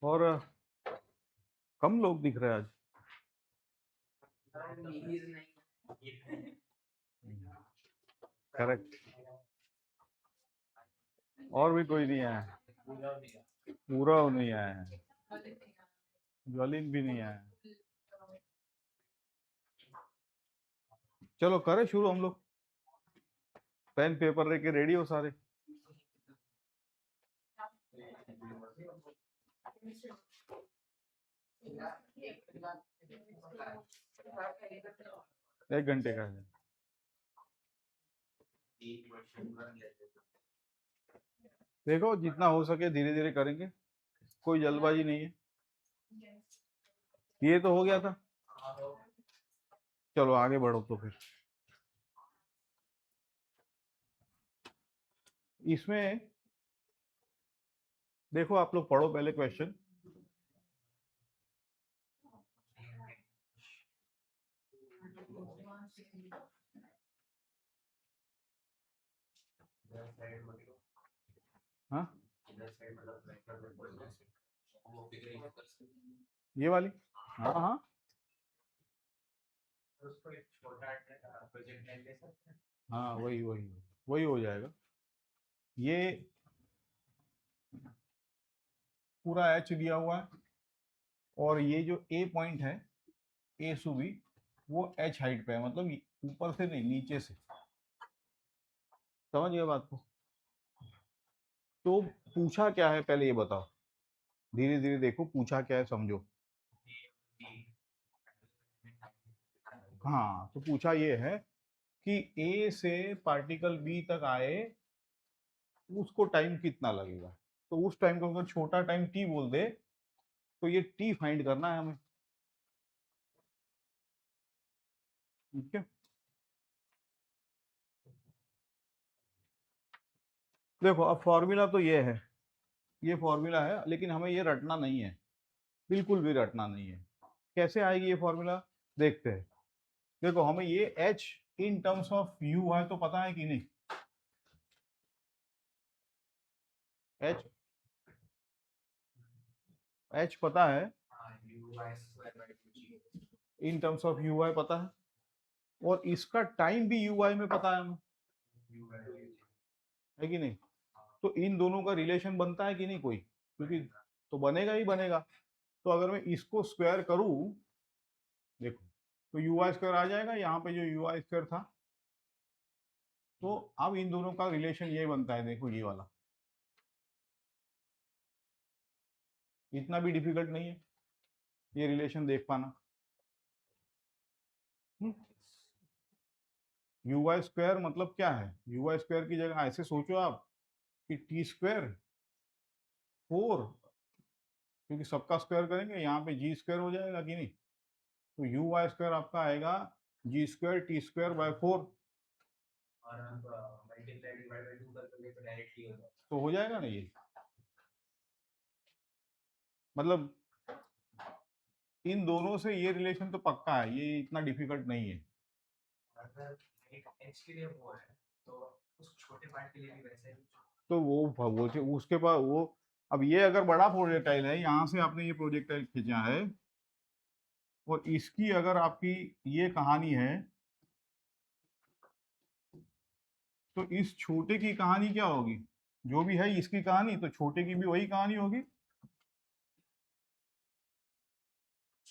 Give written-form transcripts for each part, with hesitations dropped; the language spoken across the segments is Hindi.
और कम लोग दिख रहे हैं आज। करेक्ट। और भी कोई नहीं आया, पूरा नहीं आया है, ज्वलिन भी नहीं आया। चलो करें शुरू हम लोग। पेन पेपर लेके रेडी हो सारे? एक घंटे का है। देखो जितना हो सके धीरे धीरे करेंगे, कोई जल्दबाजी नहीं है। ये तो हो गया था, चलो आगे बढ़ो तो फिर। इसमें देखो आप लोग पढ़ो पहले क्वेश्चन। हाँ ये वाली, हाँ हाँ हाँ वही वही वही हो जाएगा। ये पूरा एच दिया हुआ है, और ये जो ए पॉइंट है, ए सु बी, वो एच हाइट पे है, मतलब ऊपर से नहीं नीचे से। समझ गए बात को? तो पूछा क्या है पहले ये बताओ, धीरे धीरे देखो पूछा क्या है समझो। हाँ तो पूछा ये है कि ए से पार्टिकल बी तक आए, उसको टाइम कितना लगेगा। तो उस टाइम को अगर छोटा टाइम टी बोल दे, तो ये टी फाइंड करना है हमें। ठीक है, देखो अब फॉर्मूला तो ये है, ये फॉर्मूला है, लेकिन हमें ये रटना नहीं है, बिल्कुल भी रटना नहीं है। कैसे आएगी ये फॉर्मूला, देखते हैं। देखो हमें ये H in terms of you है तो पता है कि नहीं? एच, एच पता है, इन टर्म्स ऑफ यू आई पता है, और इसका टाइम भी यू आई में पता है हमें, है कि नहीं? तो इन दोनों का रिलेशन बनता है कि नहीं कोई, क्योंकि तो बनेगा ही बनेगा। तो अगर मैं इसको स्क्वायर करूं, देखो तो यू आई स्क्वायर आ जाएगा, यहाँ पे जो यू आई स्क्वायर था। तो अब इन दोनों का रिलेशन ये बनता है, देखो ये वाला, इतना भी डिफिकल्ट नहीं है ये रिलेशन देख पाना। यू आई स्क्वायर मतलब क्या है, यू आई स्क्वायर की जगह ऐसे सोचो आप कि टी स्क्वायर 4, क्योंकि सबका स्क्वायर करेंगे यहाँ पे जी स्क्वायर हो जाएगा कि नहीं। तो यू वाई स्क्वायर आपका आएगा जी स्क्वायर टी स्क्वायर बाय 4। तो हो जाएगा ना ये, मतलब इन दोनों से ये रिलेशन तो पक्का है, ये इतना डिफिकल्ट नहीं है। तो वो उसके बाद वो, अब ये अगर बड़ा प्रोजेक्टाइल है, यहाँ से आपने ये प्रोजेक्टाइल खींचा है, और इसकी अगर आपकी ये कहानी है, तो इस छोटे की कहानी क्या होगी, जो भी है इसकी कहानी, तो छोटे की भी वही कहानी होगी।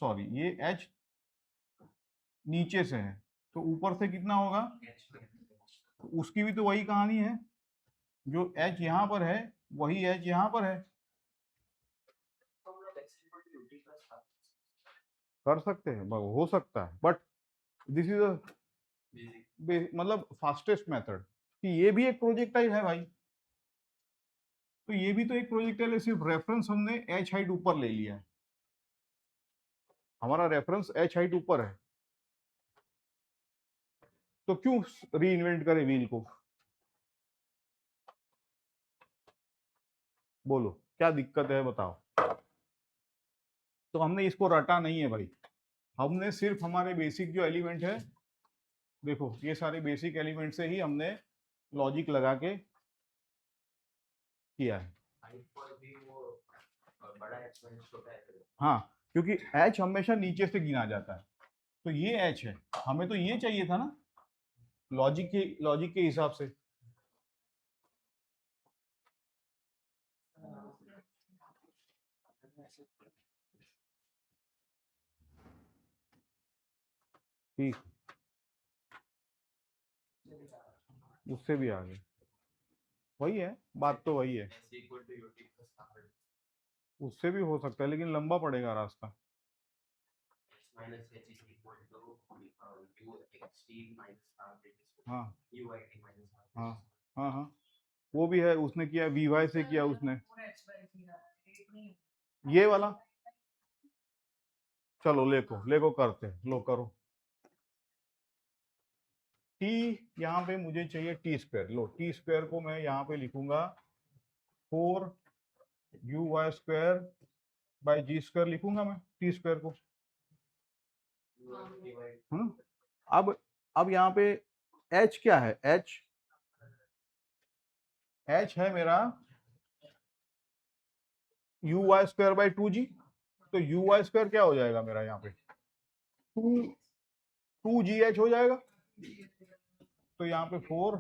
सॉरी, ये एच नीचे से है, तो ऊपर से कितना होगा, तो उसकी भी तो वही कहानी है, जो एच यहाँ पर है वही एच यहाँ पर है। कर सकते हैं, हो सकता है, बट दिस इज मतलब फास्टेस्ट मेथड, कि ये भी एक प्रोजेक्टाइल है भाई। तो ये भी तो एक प्रोजेक्टाइल है, सिर्फ रेफरेंस हमने एच हाइट ऊपर ले लिया है, हमारा रेफरेंस एच हाइट ऊपर है। तो क्यों री इन्वेंट करें व्हील को, बोलो क्या दिक्कत है बताओ। तो हमने इसको रटा नहीं है भाई, हमने सिर्फ हमारे बेसिक जो एलिमेंट है, देखो ये सारे बेसिक एलिमेंट से ही हमने लॉजिक लगा के किया है। हाँ, क्योंकि एच हमेशा नीचे से गिना जाता है, तो ये एच है, हमें तो ये चाहिए था ना, लॉजिक के हिसाब से। ठीक, उससे भी आगे वही है, बात तो वही है, उससे भी हो सकता है लेकिन लंबा पड़ेगा रास्ता। हाँ हाँ हाँ हाँ, वो भी है, उसने किया वी वाई से किया उसने, ये वाला, चलो लेको करते हैं, लो करो। टी, यहाँ पे मुझे चाहिए टी स्क्वायर, लो टी स्क्वायर को मैं यहाँ पे लिखूंगा 4 u y स्क्वायर बाई जी स्क्वायर, लिखूंगा मैं टी स्क्वायर को। हम्म, अब यहाँ पे h क्या है, h है मेरा u y स्क्वायर बाई 2g, तो u y स्क्वायर क्या हो जाएगा मेरा यहाँ पे, 2 2gh हो जाएगा, तो यहाँ पे 4,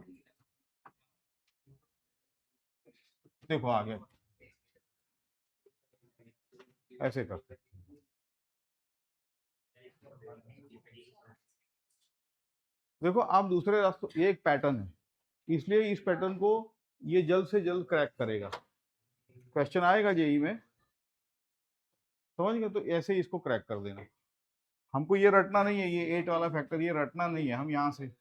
देखो आ गया, ऐसे करते, देखो आप दूसरे रास्तों, ये एक पैटर्न है, इसलिए इस पैटर्न को ये जल्द से जल्द क्रैक करेगा, क्वेश्चन आएगा जेई में, समझ गए, तो ऐसे ही इसको क्रैक कर देना, हमको ये रटना नहीं है, ये 8 वाला फैक्टर ये रटना नहीं है, हम यहाँ से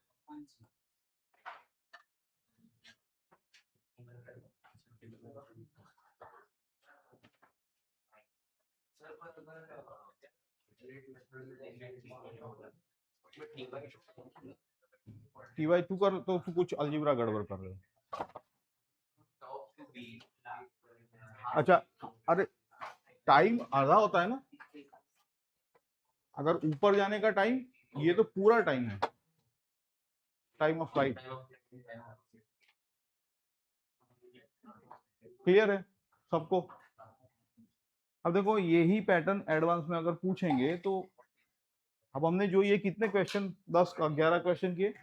टी वाई तू कर, तो तू कुछ अलजेब्रा गड़बड़ कर रहे हो। अच्छा, अरे टाइम आधा होता है ना, अगर ऊपर जाने का टाइम, ये तो पूरा टाइम है, टाइम ऑफ फ्लाइट, क्लियर है सबको। अब देखो यही पैटर्न एडवांस में अगर पूछेंगे तो, अब हमने जो ये कितने क्वेश्चन, 10 11 क्वेश्चन किए,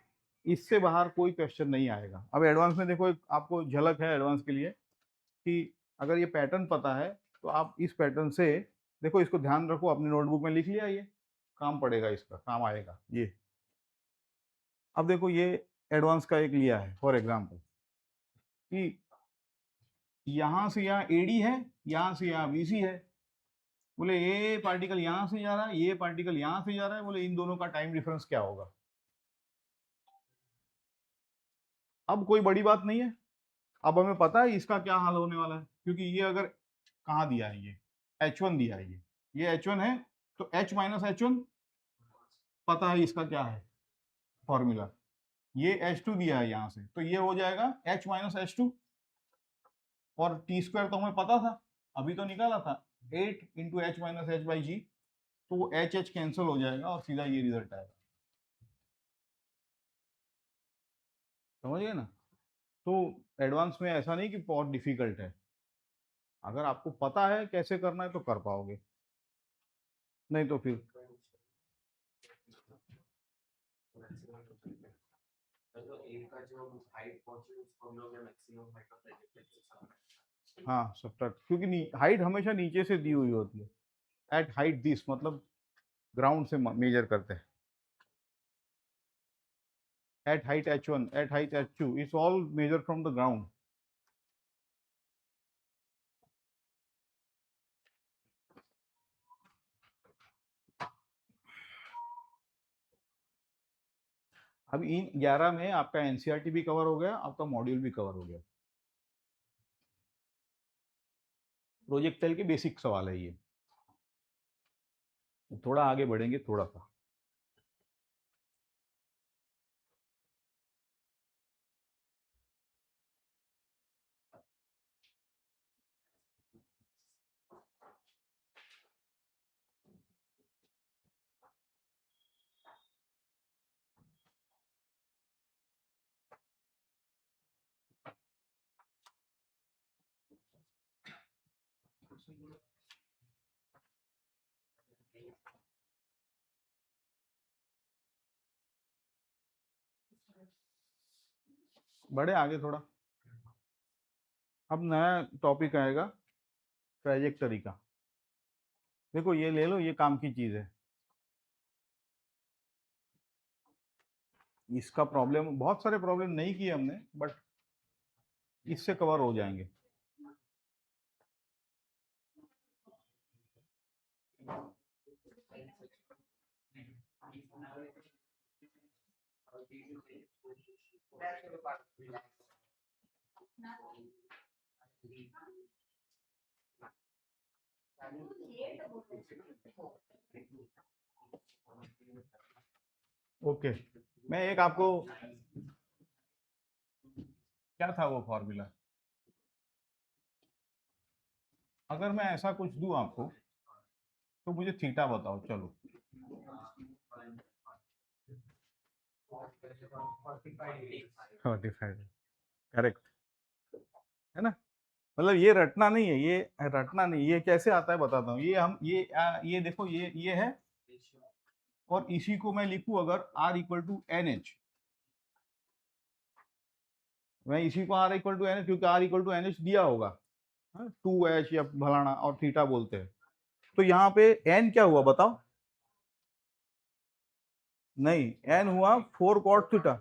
इससे बाहर कोई क्वेश्चन नहीं आएगा। अब एडवांस में देखो, एक आपको झलक है एडवांस के लिए कि अगर ये पैटर्न पता है तो आप इस पैटर्न से, देखो इसको ध्यान रखो, अपनी नोटबुक में लिख लिया, ये काम पड़ेगा, इसका काम आएगा ये। अब देखो ये एडवांस का एक लिया है फॉर एग्जाम्पल कि यहाँ से यहाँ एडी है, यहाँ से यहाँ बीसी है, बोले ये पार्टिकल यहाँ से जा रहा है, ये पार्टिकल यहाँ से जा रहा है, बोले इन दोनों का टाइम डिफरेंस क्या होगा। अब कोई बड़ी बात नहीं है, अब हमें पता है इसका क्या हाल होने वाला है, क्योंकि ये अगर कहाँ दिया है, ये H1 दिया है, ये H1 है, तो H माइनस H1 पता है इसका क्या है फॉर्मूला, ये H2 दिया है यहाँ से, तो ये हो जाएगा H माइनस H2, और टी स्क्वायर तो हमें पता था, अभी तो निकाला था, 8 × H - H/g, तो वो H कैंसिल हो जाएगा और सीधा ये रिजल्ट आएगा, समझ गए ना। तो एडवांस में ऐसा नहीं कि बहुत डिफिकल्ट है, अगर आपको पता है कैसे करना है तो कर पाओगे, नहीं तो फिर हाँ सब्ट्रैक्ट, क्योंकि हाइट हमेशा नीचे से दी हुई होती है, एट हाइट दिस मतलब ग्राउंड से मेजर करते हैं, at height H1, at height H2, it's all measure from the ground. अब इन 11 में आपका एनसीईआरटी भी कवर हो गया, आपका मॉड्यूल भी कवर हो गया, प्रोजेक्टाइल के बेसिक सवाल है ये, थोड़ा आगे बढ़ेंगे थोड़ा सा। बढ़े आगे थोड़ा। अब नया टॉपिक आएगा ट्रैजेक्टरी का। देखो ये ले लो, ये काम की चीज है। इसका प्रॉब्लम, बहुत सारे प्रॉब्लम नहीं किए हमने, बट इससे कवर हो जाएंगे। ओके, मैं एक आपको, क्या था वो फॉर्मूला, अगर मैं ऐसा कुछ दूं आपको तो मुझे थीटा बताओ। चलो 45, करेक्ट है ना। मतलब ये रटना नहीं है, ये रटना नहीं, ये कैसे आता है बताता हूँ। ये हम ये देखो, ये है, और इसी को मैं लिखूं अगर r equal to n h, मैं इसी को r equal to n h, क्योंकि r equal to n h दिया होगा 2h या भलाना, और थीटा बोलते हैं। तो यहाँ पे n क्या हुआ बताओ? नहीं, n हुआ 4 cot theta,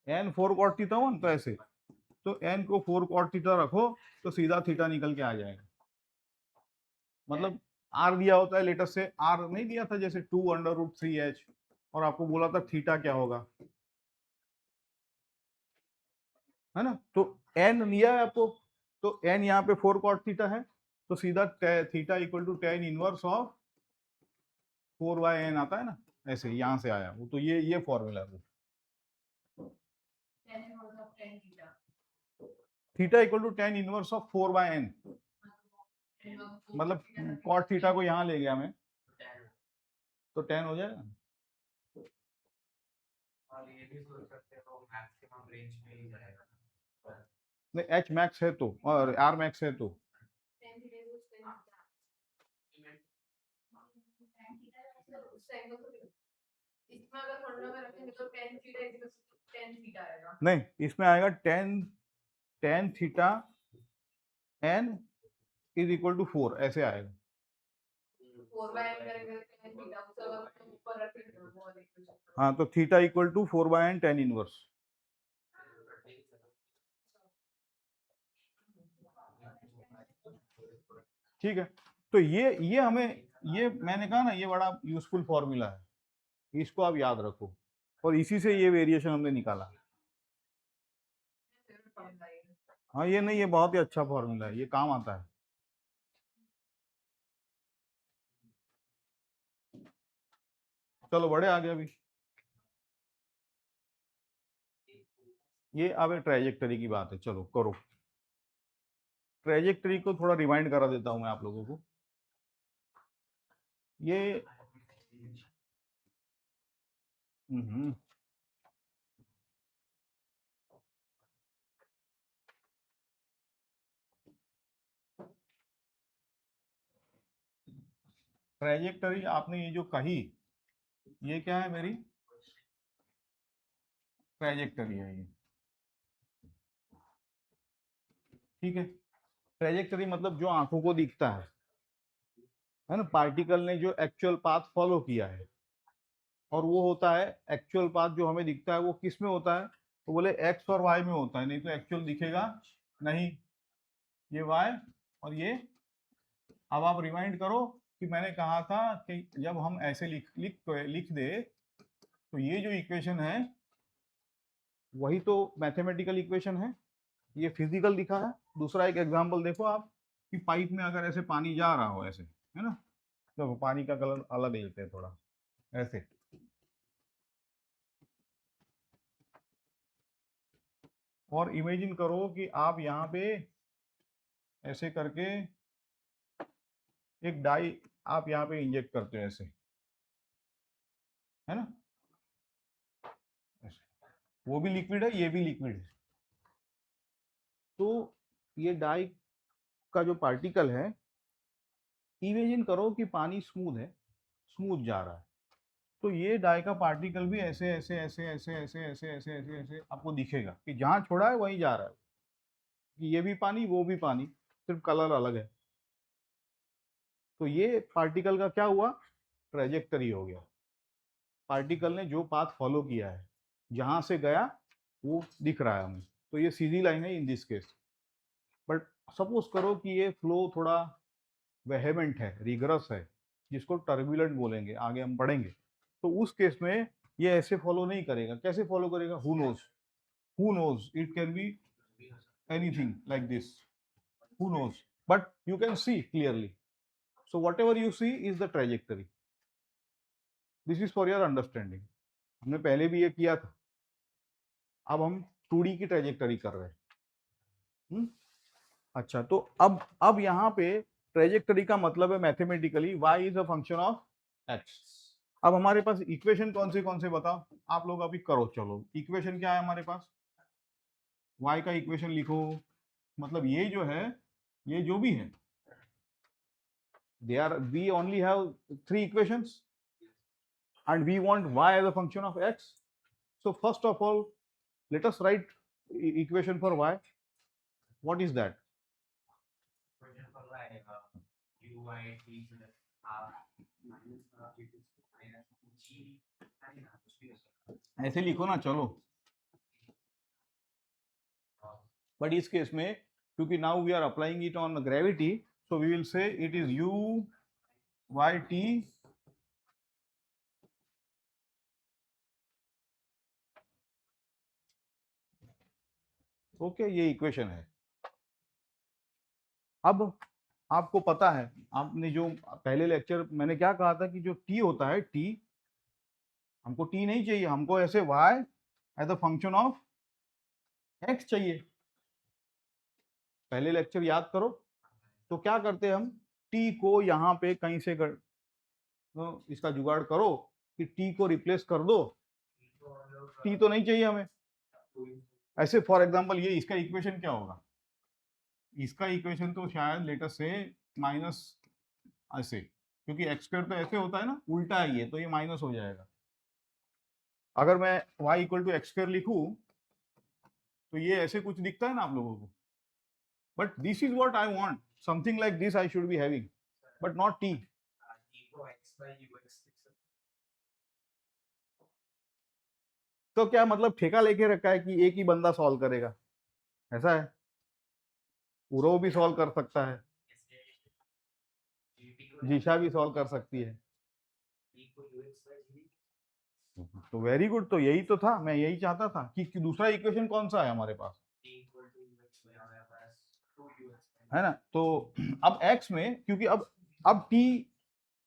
n 4 cot theta हुआ, तो ऐसे, तो n को 4 cot थीटा रखो तो सीधा थीटा निकल के आ जाएगा। मतलब r दिया होता है, लेटर से r नहीं दिया था जैसे 2√3h, और आपको बोला था थीटा क्या होगा, है ना। तो n लिया है आपको, तो n यहाँ पे 4 cot थीटा है, तो सीधा theta equal to tan inverse of 4/n आता है ना, ऐसे यहाँ से आया वो। तो ये फॉर्मूला है। Theta equal to tan inverse of 4/n, मतलब cot थीटा को यहाँ ले गया मैं, तो tan हो जाएगा। और ये भी सोच सकते हो मैक्सिमम रेंज में ही जाएगा। नहीं, h मैक्स है तो, और r मैक्स है तो, नहीं इसमें आएगा tan theta n is equal to 4, ऐसे आएगा। हाँ, तो theta equal to 4/n tan inverse. ठीक है, तो ये हमें, ये मैंने कहा ना, ये बड़ा यूजफुल फॉर्मूला है, इसको आप याद रखो, और इसी से ये वेरिएशन हमने निकाला। हाँ, ये नहीं, ये बहुत ही अच्छा फॉर्मूला है, ये काम आता है। चलो बड़े आगे अभी, ये अब ट्रैजेक्टरी की बात है, चलो करो। ट्रैजेक्टरी को थोड़ा रिमाइंड करा देता हूं मैं आप लोगों को। ये ट्रैजेक्टरी आपने ये जो कही, ये क्या है, मेरी ट्रैजेक्टरी है ये। ठीक है, ट्रैजेक्टरी मतलब जो आंखों को दिखता है ना, पार्टिकल ने जो एक्चुअल पाथ फॉलो किया है, और वो होता है एक्चुअल पाथ जो हमें दिखता है, वो किस में होता है, तो बोले एक्स और वाई में होता है, नहीं तो एक्चुअल दिखेगा नहीं। ये वाई और ये, अब आप रिमाइंड करो कि मैंने कहा था कि जब हम ऐसे लिख दे, तो ये जो इक्वेशन है वही तो मैथमेटिकल इक्वेशन है, ये फिजिकल दिखा है। दूसरा एक एग्जांपल देखो आप, कि पाइप में अगर ऐसे पानी जा रहा हो ऐसे, है ना, तो पानी का कलर अलग लेते हैं थोड़ा ऐसे, और इमेजिन करो कि आप यहाँ पे ऐसे करके एक डाई आप यहाँ पे इंजेक्ट करते हो ऐसे, है ना, ऐसे। वो भी लिक्विड है, ये भी लिक्विड है, तो ये डाई का जो पार्टिकल है, इमेजिन करो कि पानी स्मूथ है, स्मूथ जा रहा है, तो ये डाई का पार्टिकल भी ऐसे ऐसे ऐसे ऐसे ऐसे ऐसे ऐसे ऐसे ऐसे आपको दिखेगा कि जहां छोड़ा है वहीं जा रहा है, कि ये भी पानी वो भी पानी, सिर्फ कलर अलग है। तो ये पार्टिकल का क्या हुआ, ट्रेजेक्टरी हो गया। पार्टिकल ने जो पाथ फॉलो किया है, जहां से गया वो दिख रहा है हमें, तो ये सीधी लाइन है in this case. But suppose करो कि ये फ्लो थोड़ा वेहेमेंट है, रिगरस है, जिसको टर्बुलेंट बोलेंगे, आगे हम पढ़ेंगे। तो उस केस में ये ऐसे फॉलो नहीं करेगा। कैसे फॉलो करेगा, who knows, it can be anything like this, who knows, but you can see clearly. So whatever you see is the trajectory. This is for your understanding. हमने पहले भी ये किया था, अब हम 2D की ट्रेजेक्टरी कर रहे हैं। अच्छा, तो अब यहाँ पे ट्रेजेक्टरी का मतलब है mathematically y is a function of x। अब हमारे पास इक्वेशन कौन से बताओ, आप लोग अभी करो। चलो, इक्वेशन क्या है हमारे पास, y का इक्वेशन लिखो। मतलब ये जो है, ये जो भी है, we only have 3 equations and we want y as a function of x. So first of all, let us write equation for y. What is that? Equation for y, u y t plus r minus g कुछ भी हो सकता है। ऐसे लिखो ना, चलो। बट इस केस में क्योंकि now we are applying it on gravity, so we will say it is u y t okay, ये इक्वेशन है। अब आपको पता है, आपने जो पहले लेक्चर मैंने क्या कहा था कि जो t होता है, t हमको t नहीं चाहिए, हमको ऐसे y as a function of x चाहिए। पहले लेक्चर याद करो। तो क्या करते हैं हम, t को यहाँ पे कहीं से तो इसका जुगाड़ करो कि t को रिप्लेस कर दो। t तो नहीं चाहिए हमें। ऐसे फॉर एग्जांपल ये इसका इक्वेशन क्या होगा, इसका इक्वेशन तो शायद लेटर से माइनस ऐसे, क्योंकि एक्स स्क्वायर तो ऐसे होता है ना, उल्टा है ये, तो ये माइनस हो जाएगा। अगर मैं y equal to x square लिखूं तो ये ऐसे कुछ दिखता है ना आप लोगों को, but this is what I want, something like this I should be having, but not t। t को x by ux तो क्या मतलब ठेका लेके रखा है कि एक ही बंदा सॉल्व करेगा, ऐसा है? उरो भी सॉल्व कर सकता है, जीशा भी सॉल्व कर सकती है। तो वेरी गुड, तो यही तो था, मैं यही चाहता था कि दूसरा इक्वेशन कौन सा है हमारे पास, है ना? तो अब x में क्योंकि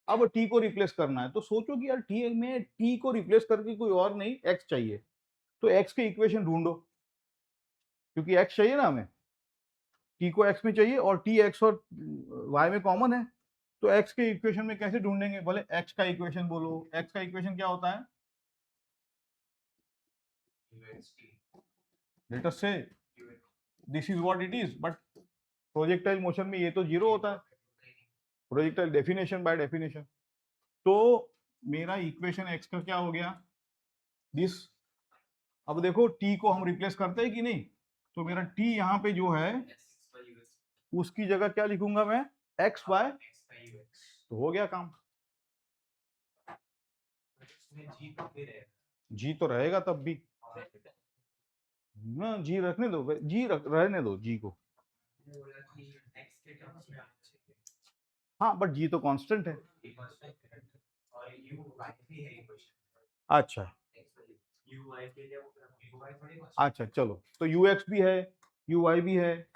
अब t को रिप्लेस करना है, तो सोचो कि यार t में t को रिप्लेस करके कोई और नहीं x चाहिए, तो x के इक्वेशन ढूंढो, क्योंकि x चाहिए ना हमें, t को x में चाहिए और t x और y में कॉमन है, तो x के इक्वेशन में कैसे ढूंढेंगे? बोले x का इक्वेशन बोलो। x का इक्वेशन क्या होता है, लेट अस से this is what it is, but projectile motion में ये तो जीरो होता है, प्रोजेक्टाइल डेफिनेशन बाय डेफिनेशन। तो मेरा इक्वेशन x का क्या हो गया, दिस। अब देखो t को हम रिप्लेस करते हैं कि नहीं, तो मेरा t यहाँ पे जो है उसकी जगह क्या लिखूंगा मैं, x बाय, तो हो गया काम। जी तो रहेगा तब भी ना, जी रखने दो, रहने दो जी को। हाँ, बट जी तो कांस्टेंट है। अच्छा अच्छा, चलो, तो यू एक्स भी है, यू वाई भी है।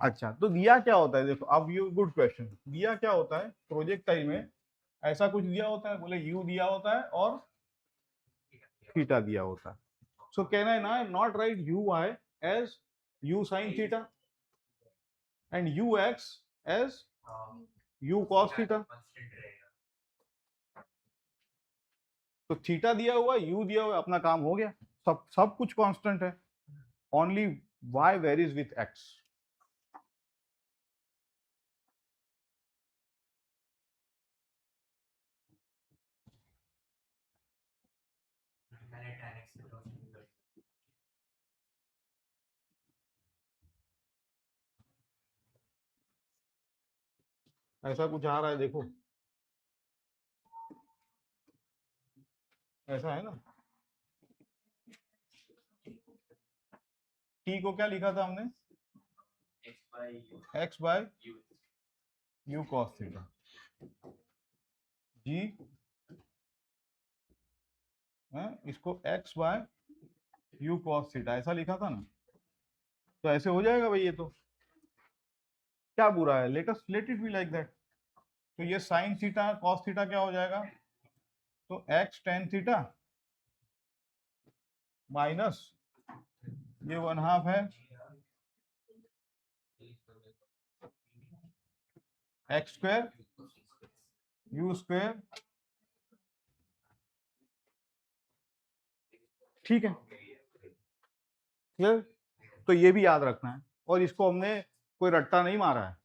अच्छा, तो दिया क्या होता है, देखो अब यू, गुड क्वेश्चन, दिया क्या होता है प्रोजेक्टाइल में, ऐसा कुछ दिया होता है, बोले यू दिया होता है और थीटा दिया होता है। So can I not write u y as u sine theta and u x as u cos theta? तो थीटा दिया हुआ, यू दिया हुआ, अपना काम हो गया, सब कुछ कांस्टेंट है, only y varies with x। ऐसा कुछ आ रहा है, देखो ऐसा है ना। टी को क्या लिखा था हमने, x by u cos theta, जी इसको x by u cos theta ऐसा लिखा था ना। तो ऐसे हो जाएगा भाई, ये तो क्या बुरा है, let it be like that. तो ये साइन थीटा कॉस थीटा क्या हो जाएगा, तो एक्स टेन थीटा माइनस ये 1/2 है एक्स स्क्वायर यू स्क्वायर, ठीक है क्लियर। तो ये भी याद रखना है, और इसको हमने कोई रट्टा नहीं मारा है,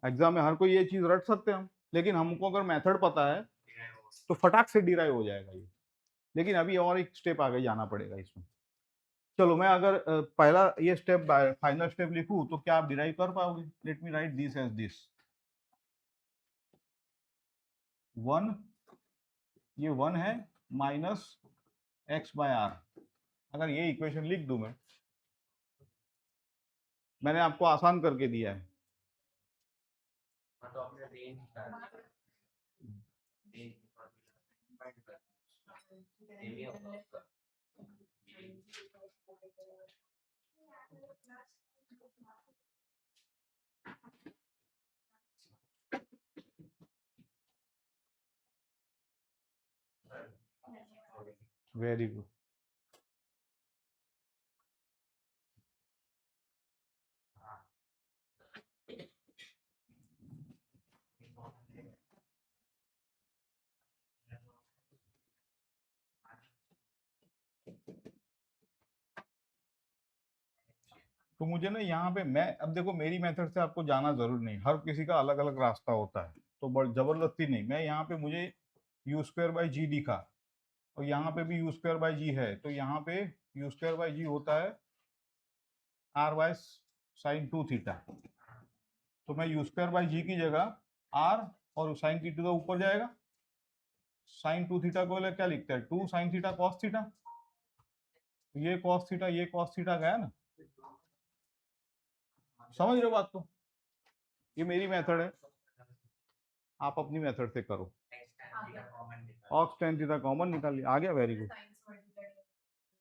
एग्जाम में हर कोई ये चीज रट सकते हैं हम, लेकिन हमको अगर मेथड पता है तो फटाक से डिराइव हो जाएगा ये। लेकिन अभी और एक स्टेप आगे जाना पड़ेगा इसमें। चलो मैं अगर पहला ये स्टेप फाइनल स्टेप लिखूं तो क्या आप डिराइव कर पाओगे। Let me write this as this 1, ये 1 है माइनस एक्स बाय आर। अगर ये इक्वेशन लिख दूं मैंने आपको आसान करके दिया है। Very good. तो मुझे ना यहाँ पे मैं अब देखो मेरी मेथड से आपको जाना जरूर नहीं, हर किसी का अलग अलग रास्ता होता है, तो जबरदस्ती नहीं। मैं यहाँ पे मुझे यू स्क्वायर बाई जी दिखा और यहाँ पे भी यू स्क्वायर बाई जी है, तो यहाँ पे यू स्क्वायर बाई जी होता है आर बाय साइन 2 थीटा। तो मैं यू स्क्वायर बाई जी की जगह आर और साइन की 2 तो ऊपर जाएगा, साइन 2 थीटा को क्या लिखता है 2 साइन थीटा कॉस थीटा। ये कॉस थीटा ये कॉस थीटा गया ना, समझ रहे हो बात को। ये मेरी मेथड है, आप अपनी मेथड से करो। ऑक्स टेन थीटा कॉमन निकाल लिया, आ गया, वेरी गुड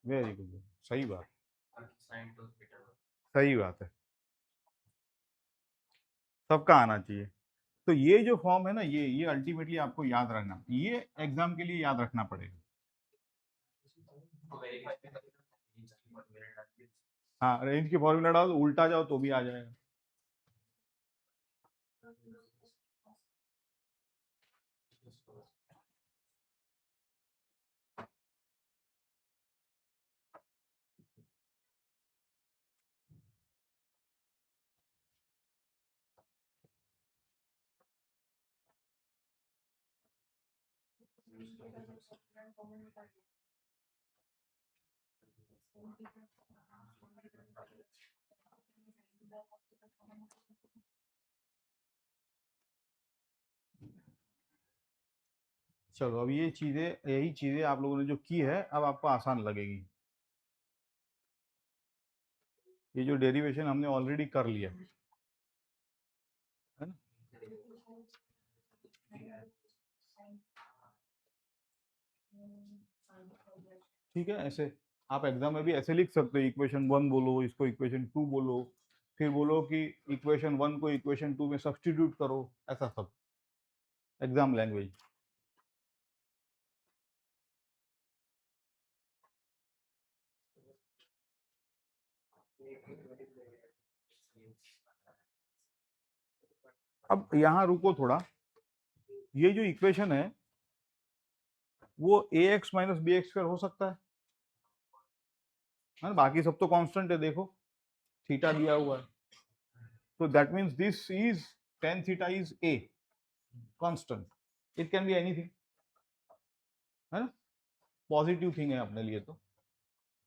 वेरी गुड, सही बात, सही बात है, सबका आना चाहिए। तो ये जो फॉर्म है ना, ये अल्टीमेटली आपको याद रखना, ये एग्जाम के लिए याद रखना पड़ेगा। हाँ रेंज की फॉर्मूला डालो तो उल्टा जाओ तो भी आ जाएगा। चलो अब ये चीजें, यही चीजें आप लोगों ने जो की है अब आपको आसान लगेगी। ये जो डेरिवेशन हमने ऑलरेडी कर लिया है ना, ठीक है। ऐसे आप एग्जाम में भी ऐसे लिख सकते हो, इक्वेशन 1 बोलो, इसको इक्वेशन 2 बोलो, फिर बोलो कि इक्वेशन 1 को इक्वेशन 2 में सब्स्टिट्यूट करो, ऐसा सब एग्जाम लैंग्वेज। अब यहाँ रुको थोड़ा, ये जो इक्वेशन है वो a x minus b x square हो सकता है ना, बाकी सब तो कांस्टेंट है, देखो थीटा दिया हुआ है, तो that means this is tan theta is a constant, it can be anything, है ना। पॉजिटिव थिंग है अपने लिए तो।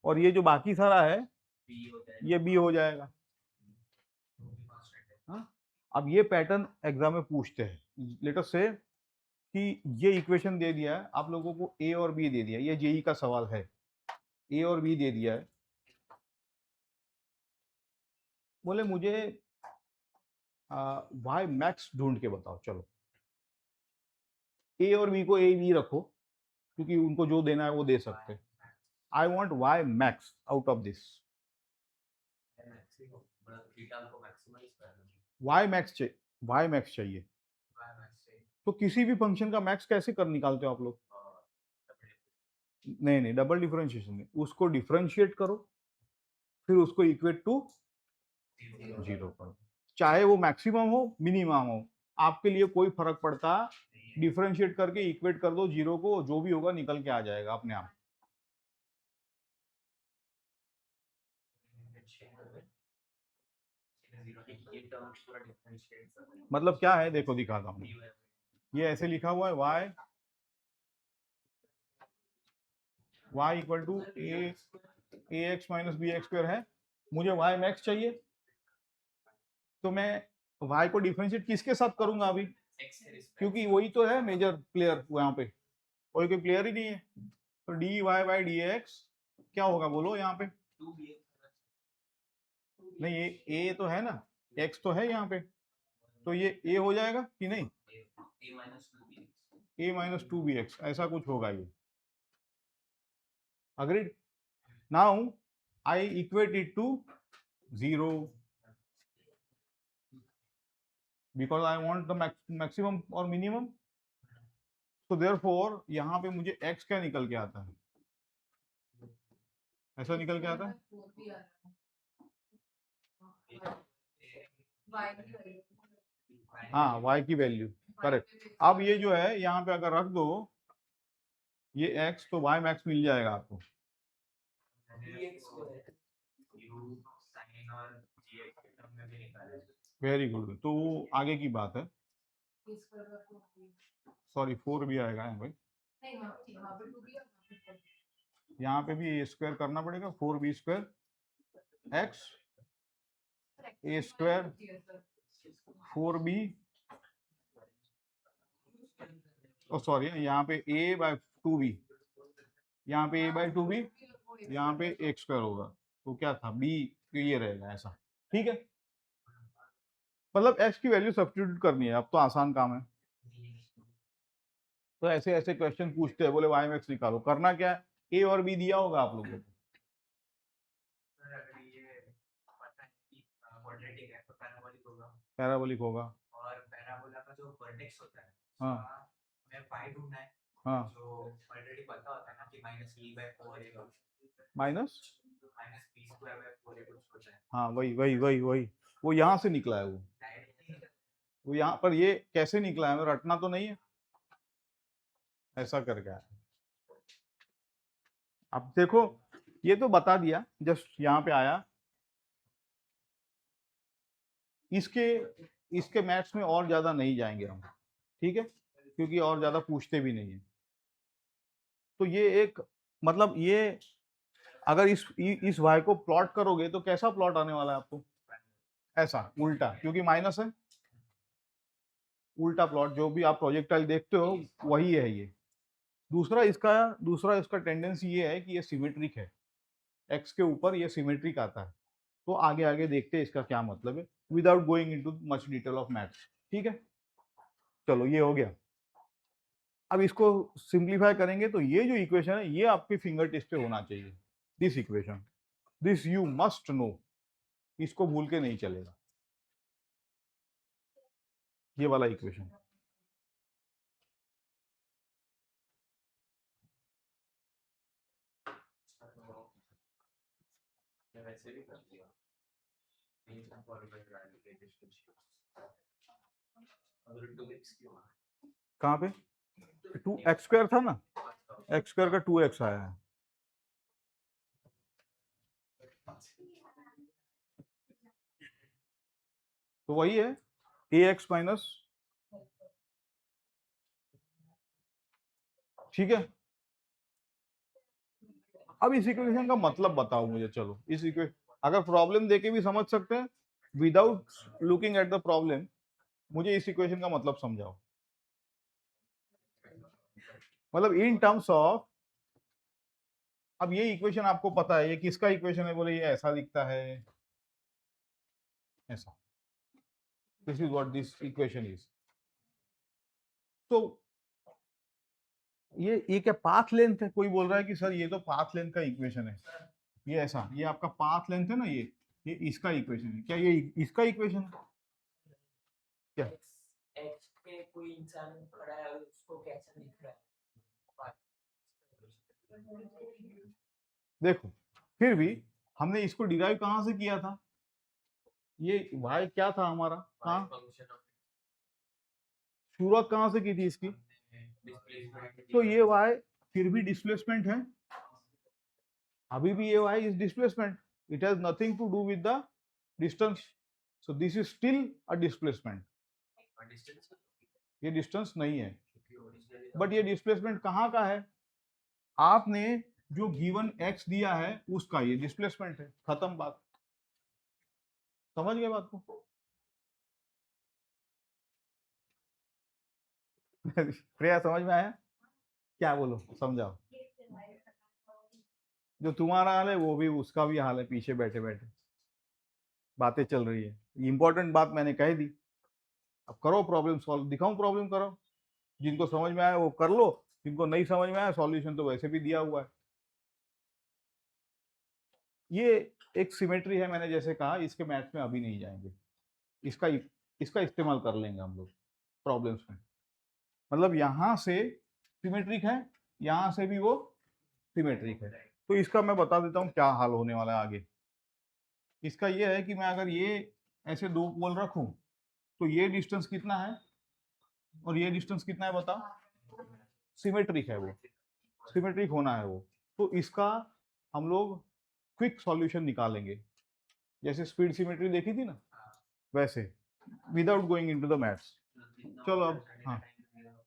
और ये जो बाकी सारा है बी हो जाएगा, ये बी हो जाएगा। वो भी कांस्टेंट है। हाँ, अब ये पैटर्न एग्जाम में पूछते हैं। लेट अस से कि ये इक्वेशन दे दिया है आप लोगों को, ए और बी दे दिया, ये जेई का सवाल है, ए और बी दे दिया है, बोले मुझे वाई मैक्स ढूंढ के बताओ। चलो ए और बी को ए बी रखो क्योंकि उनको जो देना है वो दे सकते हैं। I want y max out of this. Maximum मतलब थीटा को मैक्सिमाइज करना है, वाई मैक्स चाहिए, वाई मैक्स चाहिए। वाई मैक्स से तो किसी भी फंक्शन का मैक्स कैसे कर निकालते हो आप लोग? नहीं नहीं, डबल डिफरेंशिएशन नहीं, उसको डिफरेंशिएट करो फिर उसको इक्वेट टू जीरो करो, चाहे वो मैक्सिमम हो मिनिमम हो, आपके लिए कोई फर्क पड़ता, डिफरेंशिएट करके इक्वेट कर दो जीरो को, जो भी होगा निकल के आ जाएगा अपने आप। मतलब क्या है देखो दिखाता हूँ, ये ऐसे लिखा हुआ है y y equal to a x minus b x square है, मुझे y मैक्स चाहिए, तो मैं y को डिफरेंशिएट किसके साथ करूंगा अभी, क्योंकि वही तो है मेजर प्लेयर यहाँ पे, कोई कोई प्लेयर ही नहीं है, तो d y by d x क्या होगा बोलो यहाँ पे? नहीं ये a तो है ना, x तो है यहाँ पे, तो ये a हो जाएगा कि नहीं, a minus two b x ऐसा कुछ होगा ये। Agreed? Now I equate it to 0 because I want the maximum or minimum. So therefore यहाँ पे मुझे x क्या निकल के आता है, ऐसा निकल के आता है, हाँ y की वैल्यू करेक्ट। अब ये जो है यहाँ पे अगर रख दो ये x, तो y मैक्स मिल जाएगा आपको। वेरी गुड, तो वो आगे की बात है, सॉरी 4 भी आएगा यहाँ पे, यहाँ पे भी ए स्क्वायर करना पड़ेगा, 4b स्क्वायर एक्स ए स्क्वायर 4b, ओ सॉरी यहाँ पे a बाय 2b, यहाँ पे a बाय 2b, यहाँ पे एक्स स्क्वायर होगा, तो क्या था b, तो ये रहेगा ऐसा, ठीक है। मतलब x की वैल्यू सब्स्टिट्यूट करनी है, अब तो आसान काम है। तो ऐसे ऐसे क्वेश्चन पूछते हैं, बोले वाई मैक्स निकालो, करना क्या है, a और b दिया होगा आप लोगों को, पैराबोलिक होगा, और पैराबोला का जो वर्टेक्स होता है हाँ मैं फाई ढूंढना है, हाँ जो ऑलरेडी पता होता है ना कि minus b by 4 minus minus b square by 4 कुछ होता है। हाँ वही वही वही वही, वो यहाँ से निकला है, वो यहाँ पर ये कैसे निकला है, रटना तो नहीं है, ऐसा करके आया। अब देखो ये तो बता दिया, जस्ट यहाँ पे आया, इसके इसके मैथ्स में और ज्यादा नहीं जाएंगे हम, ठीक है, क्योंकि और ज्यादा पूछते भी नहीं है। तो ये एक मतलब ये अगर इस y को प्लॉट करोगे तो कैसा प्लॉट आने वाला है आपको, ऐसा उल्टा, क्योंकि माइनस है, उल्टा प्लॉट, जो भी आप प्रोजेक्टाइल देखते हो वही है ये। दूसरा इसका टेंडेंसी ये है कि ये सिमेट्रिक है, x के ऊपर ये सिमेट्रिक आता है, तो आगे आगे देखते हैं इसका क्या मतलब है, without going into much detail of maths, ठीक है। चलो ये हो गया, अब इसको सिंप्लीफाई करेंगे तो ये जो इक्वेशन है ये आपके फिंगर टिप्स पे होना चाहिए, this equation, this you must know, इसको भूल के नहीं चलेगा, ये वाला इक्वेशन। वैसे भी कर दिया कहाँ पे 2x स्क्वायर था ना, x स्क्वायर का 2x आया है, तो वही है ax माइनस, ठीक है, अब इस इक्वेशन का मतलब बताओ मुझे, चलो इस इक्वेशन अगर प्रॉब्लम देके भी समझ सकते हैं without looking at the problem, मुझे इस इक्वेशन का मतलब समझाओ। मतलब इन टर्म्स ऑफ, अब ये इक्वेशन आपको पता है ये किसका इक्वेशन है, बोले ये ऐसा दिखता है, ऐसा, this is what this equation is. तो ये क्या पाथ लेंथ है? कोई बोल रहा है कि सर ये तो पाथ लेंथ का इक्वेशन है, ये ऐसा, ये आपका पाथ लेंथ है ना, ये इसका इक्वेशन है क्या? ये इसका इक्वेशन है क्या? एक्स पे कोई इंसान खड़ा है उसको कैसा दिख रहा है? देखो फिर भी हमने इसको डिराइव कहाँ से किया था? ये y क्या था हमारा, कहाँ शुरुआत कहाँ से की थी इसकी? तो ये y फिर भी डिस्प्लेसमेंट है, अभी भी ये y is displacement, it has nothing to do with the distance, so this is still a displacement. ये डिस्टेंस नहीं है, बट ये डिस्प्लेसमेंट कहाँ का है? आपने जो गिवन x दिया है उसका ये डिस्प्लेसमेंट है, खत्म बात। समझ गए बात को? प्रिया समझ में आया? क्या बोलो, समझाओ। जो तुम्हारा हाल है वो भी उसका भी हाल है, पीछे बैठे बैठे बातें चल रही है, इंपॉर्टेंट बात मैंने कह दी। अब करो प्रॉब्लम सॉल्व, दिखाऊं प्रॉब्लम करो, जिनको समझ में आया वो कर लो, जिनको नहीं समझ में आया सॉल्यूशन तो वैसे भी दिया हुआ है। ये एक सिमेट्री है, मैंने जैसे कहा इसके मैथ्स में अभी नहीं जाएंगे, इसका इसका इस्तेमाल कर लेंगे हम लोग प्रॉब्लम्स में। मतलब यहाँ से सिमेट्रिक है, यहाँ से भी वो सिमेट्रिक है, तो इसका मैं बता देता हूँ क्या हाल होने वाला है आगे। इसका ये है कि मैं अगर ये ऐसे दो पोल रखूं तो ये डिस्टेंस कितना है और ये डिस्टेंस कितना है बताओ? सिमेट्रिक है वो, सिमेट्रिक होना है वो। तो इसका हम लोग क्विक सॉल्यूशन निकालेंगे, जैसे स्पीड सिमेट्री देखी थी ना वैसे, without going into the maths. चलो अब हाँ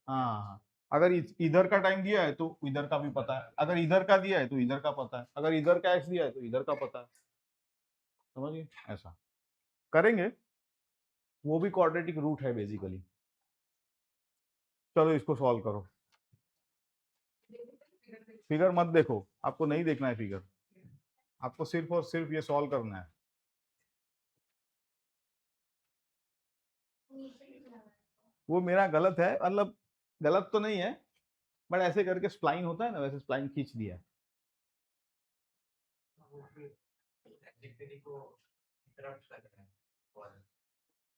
हाँ, अगर इधर का टाइम दिया है तो इधर का भी पता है, अगर इधर का दिया है तो इधर का पता है, अगर इधर का एक्स दिया है तो इधर का पता है। समझिए, ऐसा करेंगे, वो भी क्वाड्रेटिक रूट है बेसिकली। चलो इसको सॉल्व करो। फिगर मत देखो, आपको नहीं देखना है फिगर, आपको सिर्फ और सिर्फ ये सॉल्व करना है। वो मेरा गलत है, मतलब गलत तो नहीं है, बट ऐसे करके स्प्लाइन होता है ना, वैसे स्प्लाइन खींच दिया।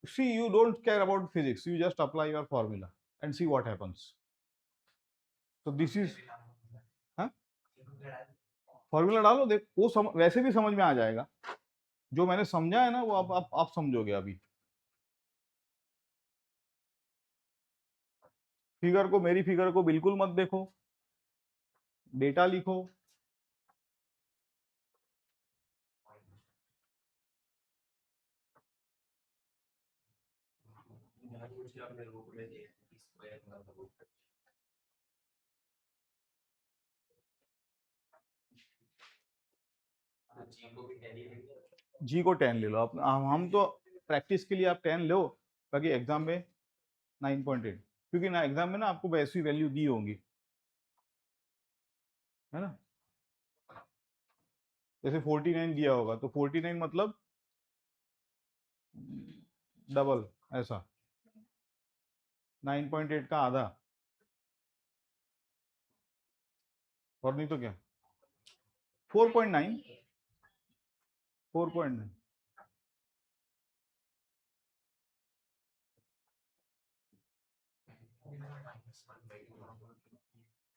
See, you don't care about physics, you just apply your formula and see what happens. So this is, हाँ, फॉर्मूला डालो, देख वो वैसे भी समझ में आ जाएगा, जो मैंने समझा है ना वो आप समझोगे। अभी फिगर को, मेरी फिगर को बिल्कुल मत देखो, डेटा लिखो। जी को 10 ले लो आप, हम तो प्रैक्टिस के लिए आप 10 लो ताकि एग्जाम में 9.8, क्योंकि ना एग्जाम में ना आपको वैसी वैल्यू दी होंगी, है ना। जैसे 49 दिया होगा तो 49 मतलब डबल, ऐसा 9.8 का आधा, और नहीं तो क्या 4.9, 4.9।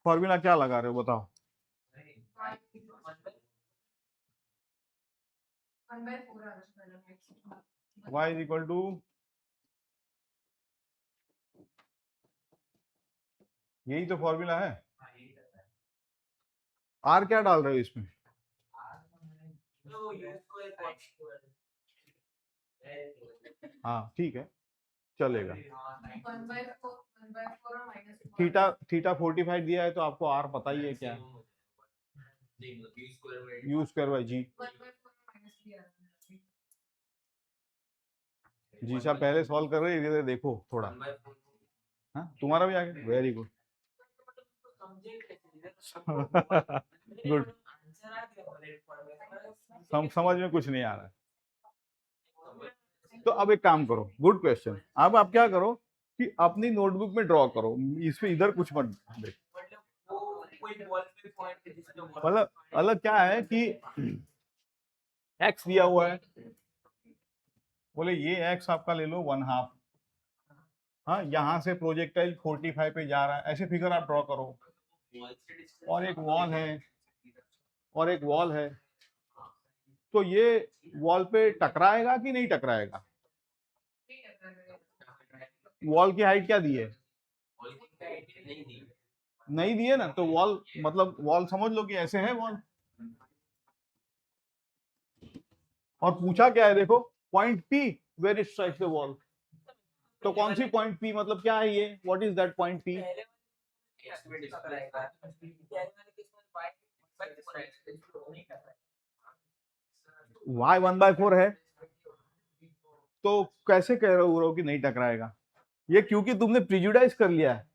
फॉर्मूला क्या लगा रहे हो बताओ? y इज इक्वल टू, यही तो फॉर्मूला है। r क्या डाल रहे हो इसमें? हाँ ठीक है, चलेगा। थीटा 45 दिया है तो आपको r पता ही है क्या है। नहीं मतलब u square by u square by g. जी साहब पहले सॉल्व कर रहे हैं, इधर देखो थोड़ा। 1/4 हाँ तुम्हारा भी आ गया, वेरी गुड। समझे कैसे गुड। आंसर आ गया वाले समझ में कुछ नहीं आ रहा है। तो अब एक काम करो, गुड क्वेश्चन। अब आप क्या करो कि अपनी नोटबुक में ड्रॉ करो, इस पे इधर कुछ मत देखो। मतलब वो कोई वॉल पे पॉइंट है जिसमें मतलब अलग क्या है कि एक्स दिया हुआ है, बोले ये एक्स आपका ले लो 1/2। हाँ यहाँ से प्रोजेक्टाइल 45 पे जा रहा है, ऐसे फिगर आप ड्रॉ करो। wall से distance और एक वॉल है, और एक वॉल है, तो ये वॉल पे टकराएगा कि नहीं टकराएगा? वॉल की हाइट क्या दी है? wall की height नहीं दी नहीं दिए ना, तो वॉल मतलब वॉल समझ लो कि ऐसे है वॉल। और पूछा क्या है देखो, point p where it strikes the wall. तो कौन सी पॉइंट पी मतलब क्या है ये, what is that point p? पहले इसमें टकराएगा पहले वाले केस में बाय नहीं कर रहा वाई 1/4 है, तो कैसे कह रहे हो कि नहीं टकराएगा? ये क्योंकि तुमने प्रिजुडाइज कर लिया है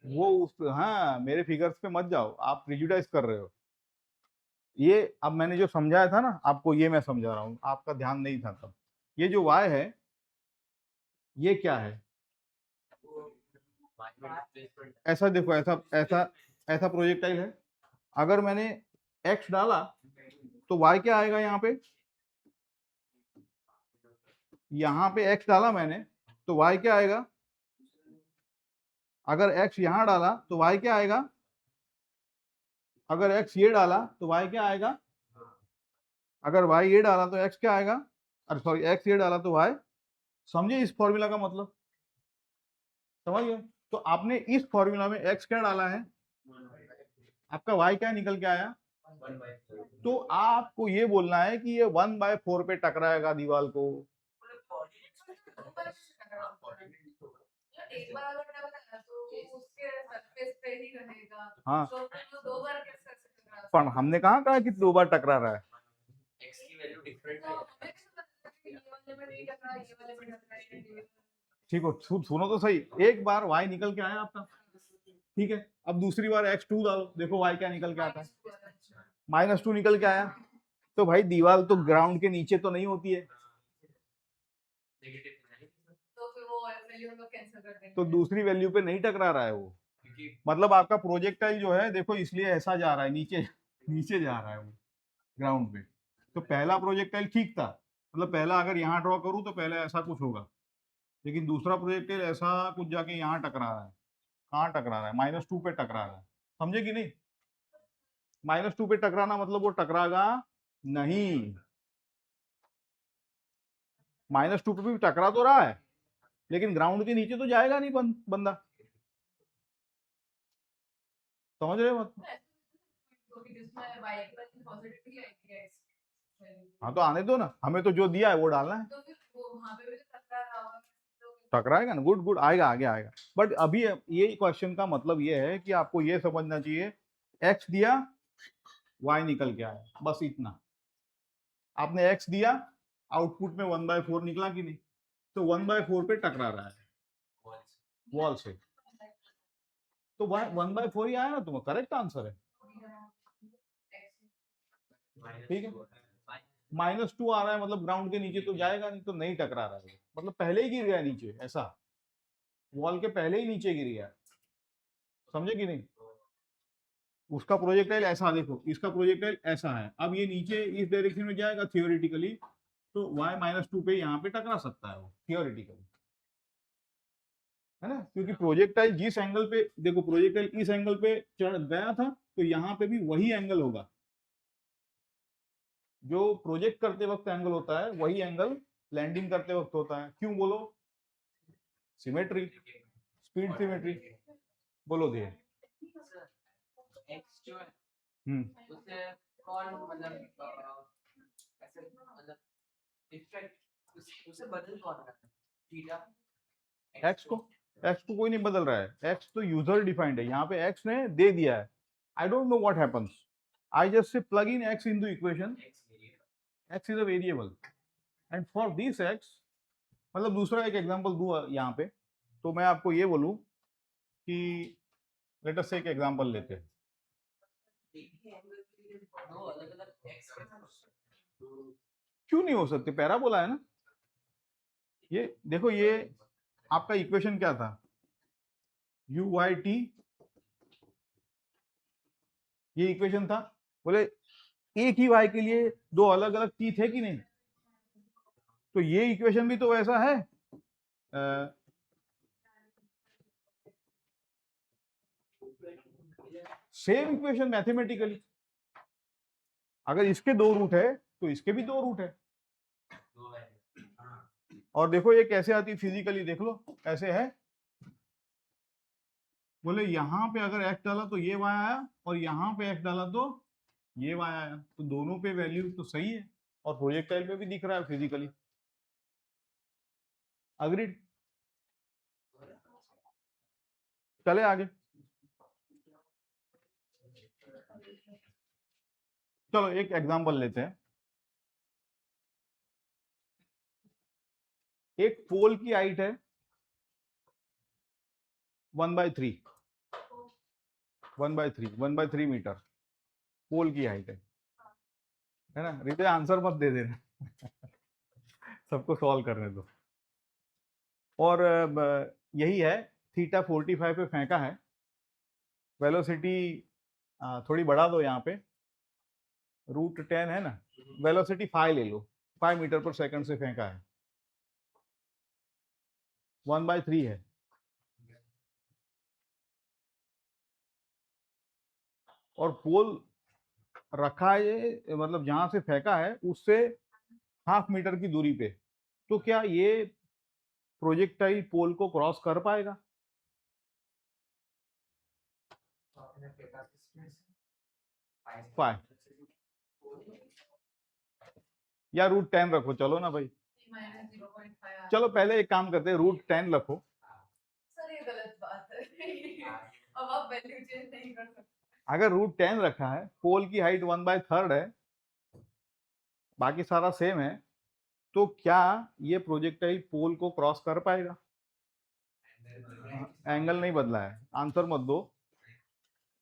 वो उस, हाँ मेरे फिगर्स पे मत जाओ, आप प्रिजुडाइज कर रहे हो। ये अब मैंने जो समझाया था ना आपको, ये मैं समझा रहा हूँ, आपका ध्यान नहीं था तब। ये जो y है ये क्या है? ऐसा देखो, ऐसा ऐसा ऐसा प्रोजेक्टाइल है। अगर मैंने x डाला तो y क्या आएगा? यहाँ पे x डाला मैंने तो y क्या आएगा? अगर x यहाँ डाला तो y क्या आएगा? अगर x ये डाला तो y क्या आएगा? अगर y ये डाला तो x क्या आएगा? अरे सॉरी, x ये डाला तो y। समझे इस फॉर्मूला का मतलब? समझ गए? तो आपने इस फॉर्मूला में x क्या डाला है, आपका y क्या निकल के आया। तो आपको ये बोलना है कि ये 1/4 पे टकराएगा दीवार को। एक बार अगर टकरा तो उसके सरफेस पे ही रहेगा। हाँ तो फिर वो 2 बार कैसे टकरा? पर हमने कहा कि 2 बार टकरा रहा है। x की वैल्यू डिफरेंट तो है हमें कैसे पता चलेगा कि ये वाले में नहीं टकरा, ये वाले में टकरा, ये वाले में? ठीक हो, सुनो तो सही। एक बार y निकल के आया आपका, ठीक है। अब दूसरी बार x2 डालो, देखो y क्या निकल के आता है, -2 निकल के आया। तो भाई दीवार तो ग्राउंड के नीचे तो नहीं होती है, नेगेटिव तो फिर वो वैल्यू हम लोग कैंसिल कर देंगे। तो दूसरी वैल्यू पे नहीं टकरा रहा है वो। क्योंकि मतलब आपका प्रोजेक्टाइल जो है देखो, इसलिए ऐसा जा रहा है नीचे, नीचे जा रहा है वो ग्राउंड पे। तो पहला प्रोजेक्टाइल ठीक था, मतलब पहला अगर यहाँ ड्रॉ करूँ तो पहले ऐसा कुछ होगा, लेकिन दूसरा प्रोजेक्टाइल ऐसा कुछ जाके यहाँ टकरा रहा है। कहाँ टकरा रहा है? -2 पे टकरा रहा है, समझे कि नहीं? -2 पे टकराना मतलब वो टकरागा नहीं। -2 पे भी टकरा तो रहा है, लेकिन ग्राउंड के नीचे तो जाएगा नहीं बंदा। समझ रहे हो मतलब? क्योंकि जिसमें y की वैल्यू पॉजिटिव ही आएगी x हाँ तो आने दो ना, हमें तो जो दिया है वो डालना है। तो फिर वो वहां पे भी तो टकरा रहा होगा। टकराएगा ना, गुड गुड, आएगा, आगे आएगा। बट अभी ये क्वेश्चन का मतलब ये है कि आपको ये समझना चाहिए, x दिया y निकल के आया, बस इतना। आपने x दिया, आउटपुट में 1/4 निकला कि नहीं, तो 1/4 पे टकरा रहा है वॉल से, तो 1/4 ही आया ना, तुम्हारा करेक्ट आंसर है। ठीक है, -2 आ रहा है मतलब ग्राउंड के नीचे तो जाएगा नहीं, तो नहीं टकरा रहा है, मतलब पहले ही गिर गया नीचे, ऐसा वॉल के पहले ही नीचे गिर गया। समझे कि नहीं? उसका प्रोजेक्टाइल ऐसा, देखो इसका प्रोजेक्टाइल ऐसा है, अब ये नीचे इस डायरेक्शन में जाएगा थियोरेटिकली, तो y-2 पे यहाँ पे टकरा सकता है वो थियोरेटिकली, है ना? क्योंकि प्रोजेक्टाइल जिस एंगल पे, देखो प्रोजेक्टाइल इस एंगल पे चढ़ गया था, तो यहाँ पे भी वही एंगल होगा, जो प्रोजेक्ट करते वक्त एंगल होता है वही एंगल लैंडिंग करते वक्त होता है। क्यों बोलो? Symmetry, speed symmetry. बोलो धीरे। x जो है हम्म, उससे कौन मतलब ऐसे मतलब इफेक्ट उसे बदल कौन रहा है थीटा x को एक्स को कोई नहीं बदल रहा है, एक्स तो यूजर डिफाइंड है, यहाँ पे एक्स ने दे दिया है। I don't know what happens, I just say plug in x in the equation, x is a variable and for this x, मतलब दूसरा एक एग्जांपल दूँ यहाँ पे, तो मैं आपको ये बोलूँ कि लेट अस से एक एग्जांपल लेते हैं। दो अलग-अलग एक्स क्यों नहीं हो सकते, पैराबोला है ना ये। देखो ये आपका इक्वेशन क्या था, यू वाई टी, ये इक्वेशन था। बोले एक ही वाई के लिए दो अलग अलग टी थे कि नहीं, तो ये इक्वेशन भी तो वैसा है। सेम इक्वेशन मैथमेटिकली, अगर इसके दो रूट है तो इसके भी दो रूट है। और देखो ये कैसे आती है फिजिकली, देख लो ऐसे है। बोले यहाँ पे अगर x डाला तो ये y आया, और यहाँ पे x डाला तो ये y आया, तो दोनों पे वैल्यू तो सही है, और प्रोजेक्टाइल पे भी दिख रहा है फिजिकली। अग्रीड, चले आगे। चलो एक एग्जांपल लेते हैं। एक पोल की हाइट है 1/3, 1/3 मीटर पोल की हाइट है ना। रिते आंसर मत दे देना सबको सॉल्व करने दो। और यही है, थीटा 45 पे फेंका है, वेलोसिटी थोड़ी बढ़ा दो यहाँ पे, √10 है ना, वेलोसिटी 5 ले लो, 5 मीटर पर सेकंड से फेंका है, 1/3 है। और पोल रखा है ये, मतलब जहां से फेंका है उससे ½ मीटर की दूरी पे, तो क्या ये प्रोजेक्टाइल पोल को क्रॉस कर पाएगा? पाए या √10 रखो, चलो ना भाई, माइनस 0.5 चलो पहले एक काम करते हैं, √10 रखो। सर ये गलत बात है अब आप वैल्यू चेंज नहीं कर सकते। अगर √10 रखा है, पोल की हाइट 1/3 है, बाकी सारा सेम है, तो क्या ये प्रोजेक्टाइल पोल को क्रॉस कर पाएगा? एंगल नहीं बदला है, आंसर मत दो।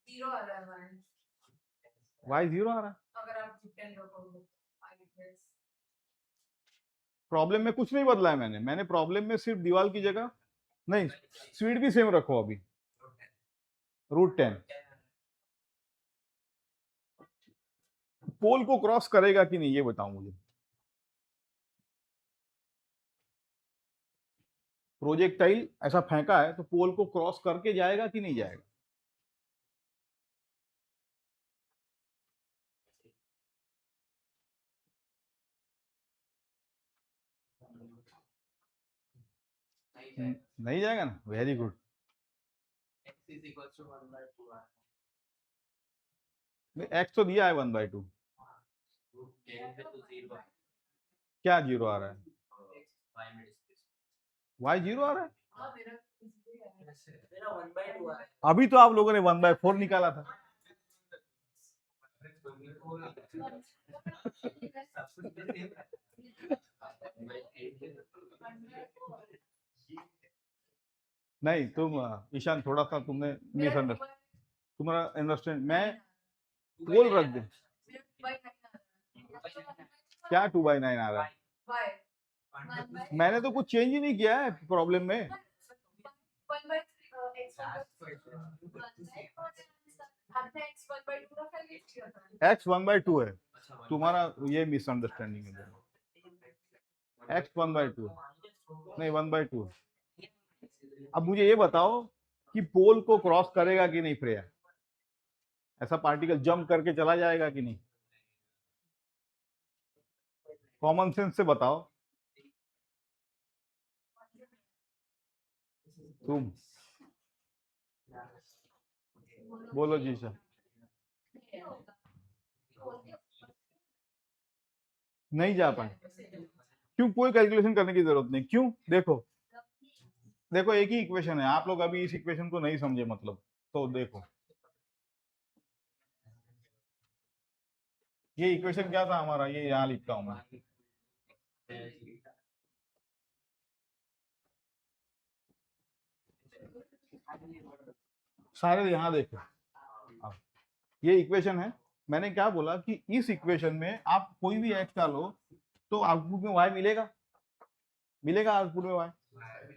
0 आ रहा है हमारे, वाई 0 आ रहा है, अगर आप 10 रखोगे प्रॉब्लम में कुछ नहीं बदला है मैंने प्रॉब्लम में सिर्फ दीवार की जगह, नहीं स्पीड भी सेम रखो अभी, √10। पोल को क्रॉस करेगा कि नहीं ये बताओ मुझे, प्रोजेक्टाइल ऐसा फेंका है तो पोल को क्रॉस करके जाएगा कि नहीं जाएगा? नहीं जाएगा ना, वेरी गुड। एक्स तो दिया है 1/2, क्या 0 आ रहा है? वाई 0 आ रहा है, हाँ मेरा मेरा 1/2 आ रहा है। अभी तो आप लोगों ने 1/4 निकाला था। नहीं तुम ईशान थोड़ा सा तुमने मिसअंडरस्टैंड, तुम्हारा अंडरस्टैंड, मैं पोल रख दे, क्या 2/9 आ रहा है? मैंने तो कुछ चेंज ही नहीं किया है प्रॉब्लम में। x 1/2 है, तुम्हारा ये मिसअंडरस्टैंडिंग है, x 1/2 नहीं 1/2। अब मुझे ये बताओ कि पोल को क्रॉस करेगा कि नहीं फ्रेया, ऐसा पार्टिकल जंप करके चला जाएगा कि नहीं? कॉमन सेंस से बताओ तुम, बोलो जी सर। नहीं जा पाए, क्यों? कोई कैलकुलेशन करने की जरूरत नहीं, क्यों? देखो देखो एक ही इक्वेशन है, आप लोग अभी इस इक्वेशन को नहीं समझे मतलब, तो देखो ये इक्वेशन क्या था हमारा, ये यहाँ लिखता हूँ मैं, सारे यहाँ देखो। अब ये इक्वेशन है, मैंने क्या बोला कि इस इक्वेशन में आप कोई भी एक्स डालो तो आउटपुट में वाई मिलेगा, मिलेगा आउटपुट में वाई।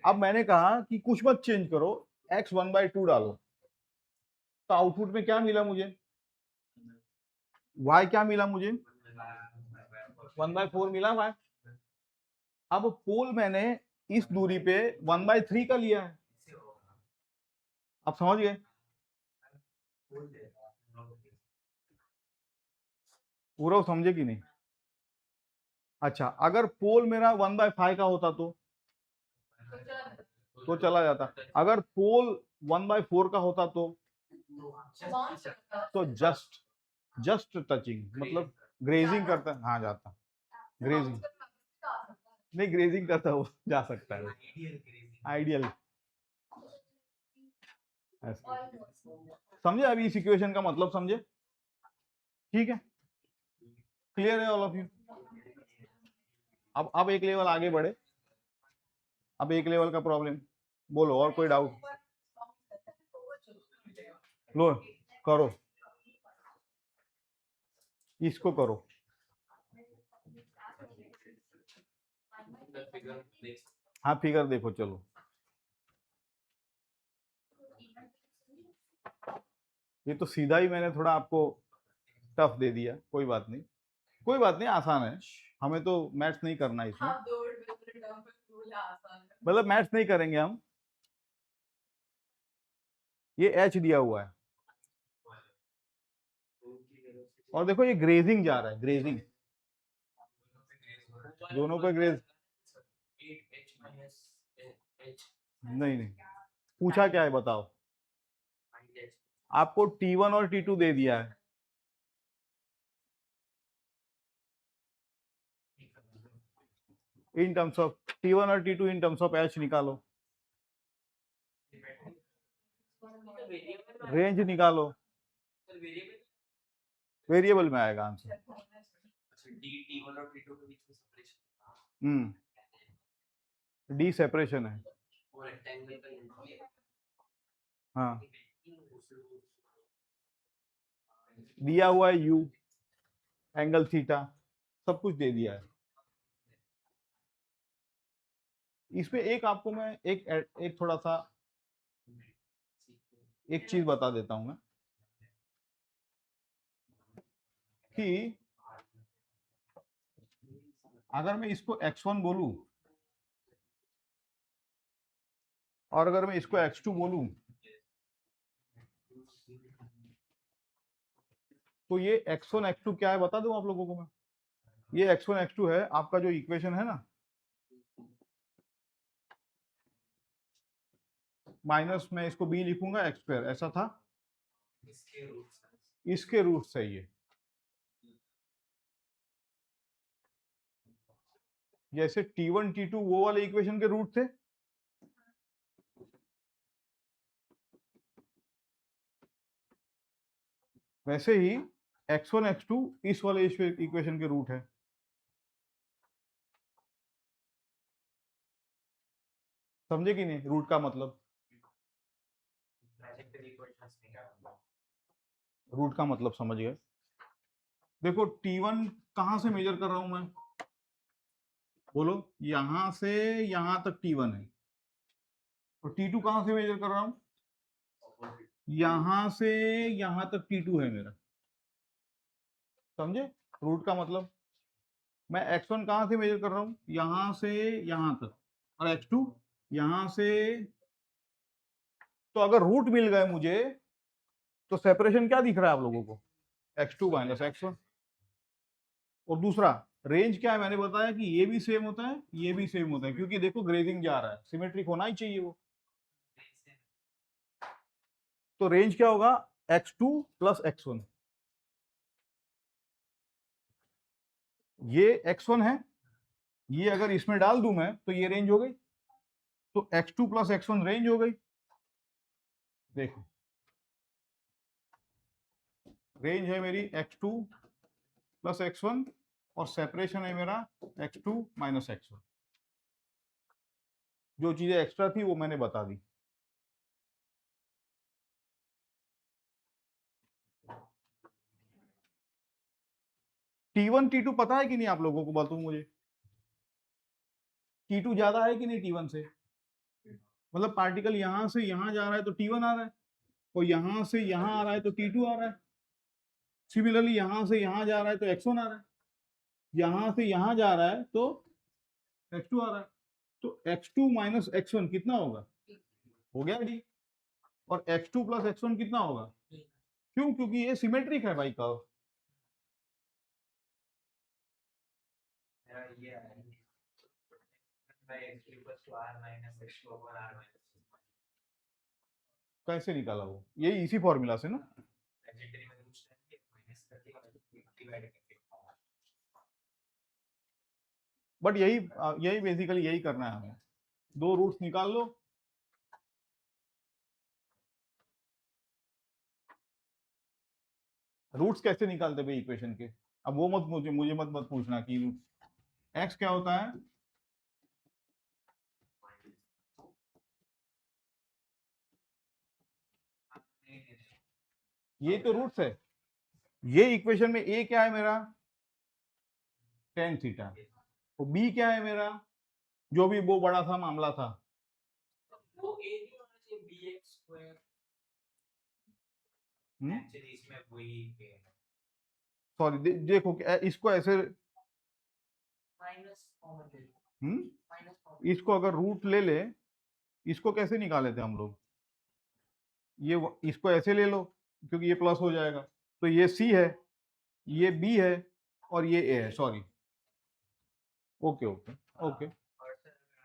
अब मैंने कहा कि कुछ मत चेंज करो, एक्स 1/2 डालो, तो आउटपुट में क्या मिला मुझे, वाई क्या मिला मुझे, 1/4 मिला वाई। अब पोल मैंने इस दूरी पे 1/3 का लिया है, आप समझ गए, पूरा समझे कि नहीं। अच्छा, अगर पोल मेरा 1/5 का होता तो चला जाता, अगर पोल 1/4 का होता तो जस्ट टचिंग, मतलब ग्रेजिंग करता, हाँ जाता, ग्रेजिंग नहीं, ग्रेजिंग करता वो जा सकता है, आइडियल। समझे अभी इस इक्वेशन का मतलब समझे, ठीक है, क्लियर है ऑल ऑफ यू। अब एक लेवल आगे बढ़े, अब एक लेवल का प्रॉब्लम बोलो, और कोई डाउट, लो करो, इसको करो, हाँ फिगर देखो चलो, ये तो सीधा ही मैंने थोड़ा आपको टफ दे दिया, कोई बात नहीं, कोई बात नहीं, आसान है, हमें तो मैथ्स नहीं करना इसमें, मतलब मैथ्स नहीं करेंगे हम। ये एच दिया हुआ है और देखो ये ग्रेजिंग जा रहा है, ग्रेजिंग, दोनों पे ग्रेज, नहीं नहीं, पूछा क्या है बताओ, आपको T1 और T2 दे दिया है, इन टर्म्स ऑफ T1 और T2 in terms of H निकालो, रेंज निकालो, वेरिएबल में आएगा आंसर। डी सेपरेशन है, हाँ दिया हुआ है यू, एंगल थीटा, सब कुछ दे दिया है। इसमें एक आपको मैं एक थोड़ा सा एक चीज बता देता हूं मैं कि अगर मैं इसको x1 बोलूं और अगर मैं इसको x2 बोलूं, तो ये x1 x2 क्या है बता दूं आप लोगों को मैं, ये x1 x2 है आपका जो इक्वेशन है ना, माइनस में इसको b लिखूंगा x2, ऐसा था, इसके रूट से ये, जैसे T1 T2 वो वाले इक्वेशन के रूट थे, वैसे ही x1 x2 इस वाले इक्वेशन के रूट है। समझे कि नहीं रूट का मतलब, रूट का मतलब समझ गए। देखो T1 कहां से मेजर कर रहा हूं मैं, बोलो, यहां से यहां तक T1 है, और T2 कहां से मेजर कर रहा हूं, यहां से यहां तक T2 है मेरा, समझे रूट का मतलब, मैं x1 कहां से मेजर कर रहा हूं, यहां से यहां तक, और x2 यहां से, तो अगर रूट मिल गए मुझे तो सेपरेशन क्या दिख रहा है आप लोगों को, x2 माइनस x1, और दूसरा रेंज क्या है, मैंने बताया कि ये भी सेम होता है, ये भी सेम होता है, क्योंकि देखो ग्रेजिंग जा रहा है, सिमेट्रिक होना ही चाहिए वो, तो रेंज क्या होगा, x2 प्लस x1, ये x1 है, ये अगर इसमें डाल दूं मैं तो ये रेंज हो गई, तो x2 प्लस x1 रेंज हो गई। देखो रेंज है मेरी x2 प्लस x1 और सेपरेशन है मेरा x2 माइनस x1। जो चीजें एक्स्ट्रा थी वो मैंने बता दी। T1 T2 पता है कि नहीं आप लोगों को, बताऊं मुझे T2 ज्यादा है कि नहीं T1 से? मतलब पार्टिकल यहां से यहां जा रहा है तो T1 आ रहा है, और यहां से यहां आ रहा है तो T2 आ रहा है। सिमिलरली यहां से यहां जा रहा है तो x1 आ रहा है, यहां से यहां जा रहा है तो x2 आ रहा है। तो x2 माइनस x1 कितना होगा? हो गया डी। और x2 प्लस x1 कितना होगा? क्यों? क्योंकि ये सिमेट्रिक है भाई कर्व। मेरा ये है by x equals to r minus x2 over r minus कैसे निकाला वो? यही इसी फॉर्मूला से ना। ट्रांजिटरी में रूट्स लेंगे माइनस करके डिवाइड करके। बट यही बेसिकली यही करना है हमें। दो रूट्स निकाल लो। रूट्स कैसे निकालते भाई इक्वेशन के? अब वो मत मुझे मत पूछना कि x क्या होता है। ये तो रूट्स है। ये इक्वेशन में a क्या है मेरा? tan theta. तो b क्या है मेरा? जो भी वो बड़ा सा मामला था। वो a नहीं होना चाहिए bx स्क्वायर। एक्चुअली इसमें वही है सॉरी देखो इसको ऐसे माइनस कॉमन ले लो, माइनस कॉमन। इसको अगर रूट ले ले, इसको कैसे निकाले थे हम लोग? इसको ऐसे ले लो क्योंकि ये प्लस हो जाएगा। तो ये c है, ये b है और ये a है। सॉरी, ओके ओके ओके,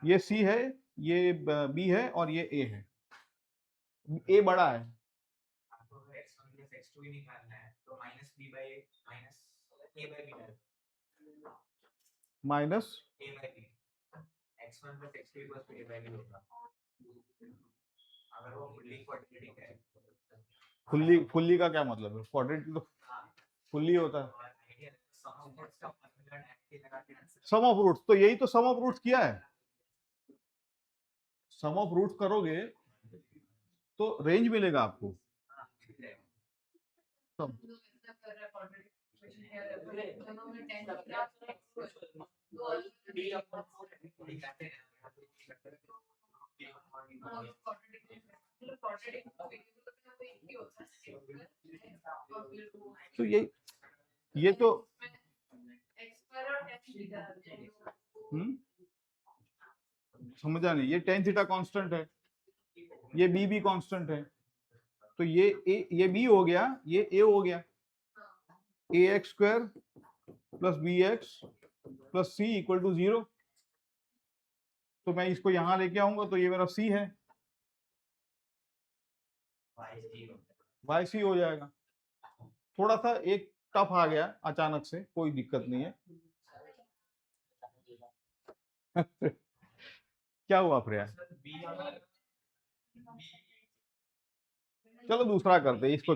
ये c है, ये b है और ये a है। a बड़ा है। आपको x1 plus x2 ही निकालना है तो minus b by minus a by b डालो minus a by b x1 plus x2 equals to a by b होगा अगर वो फुल्ली क्वाड्रेटिक है। फुल्ली का क्या मतलब है? क्वाड्रेटिक तो फुल्ली होता है। सम ऑफ रूट्स, तो यही तो सम ऑफ रूट्स किया है। सम ऑफ रूट्स करोगे तो रेंज मिलेगा आपको। तो ये तो समझा नहीं। ये tan थीटा कांस्टेंट है, ये b भी कांस्टेंट है, तो ये b हो गया, ये a हो गया। ax square plus bx plus c equal to 0। तो मैं इसको यहां लेके आऊंगा तो ये मेरा c है, yc हो जाएगा। थोड़ा सा एक टफ आ गया अचानक से, कोई दिक्कत नहीं है। क्या हुआ प्रिया? चलो दूसरा करते हैं इसको।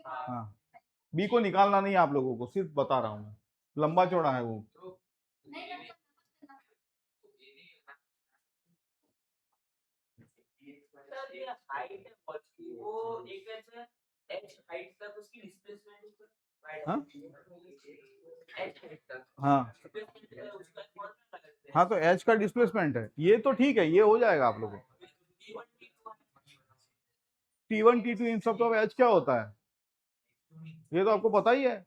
हाँ, बी को निकालना नहीं आप लोगों को, सिर्फ बता रहा हूँ मैं, लंबा चौड़ा है वो। हाइट है वो एक ऐसा h हाइट तक उसकी डिस्प्लेसमेंट हाँ h हाइट तक। हाँ उसका कौन सा लगता है? हाँ, तो एच का डिस्प्लेसमेंट है ये, तो ठीक है, ये हो जाएगा आप लोगों को। T1 T2 इन सब तो एच क्या होता है ये तो आपको पता ही है।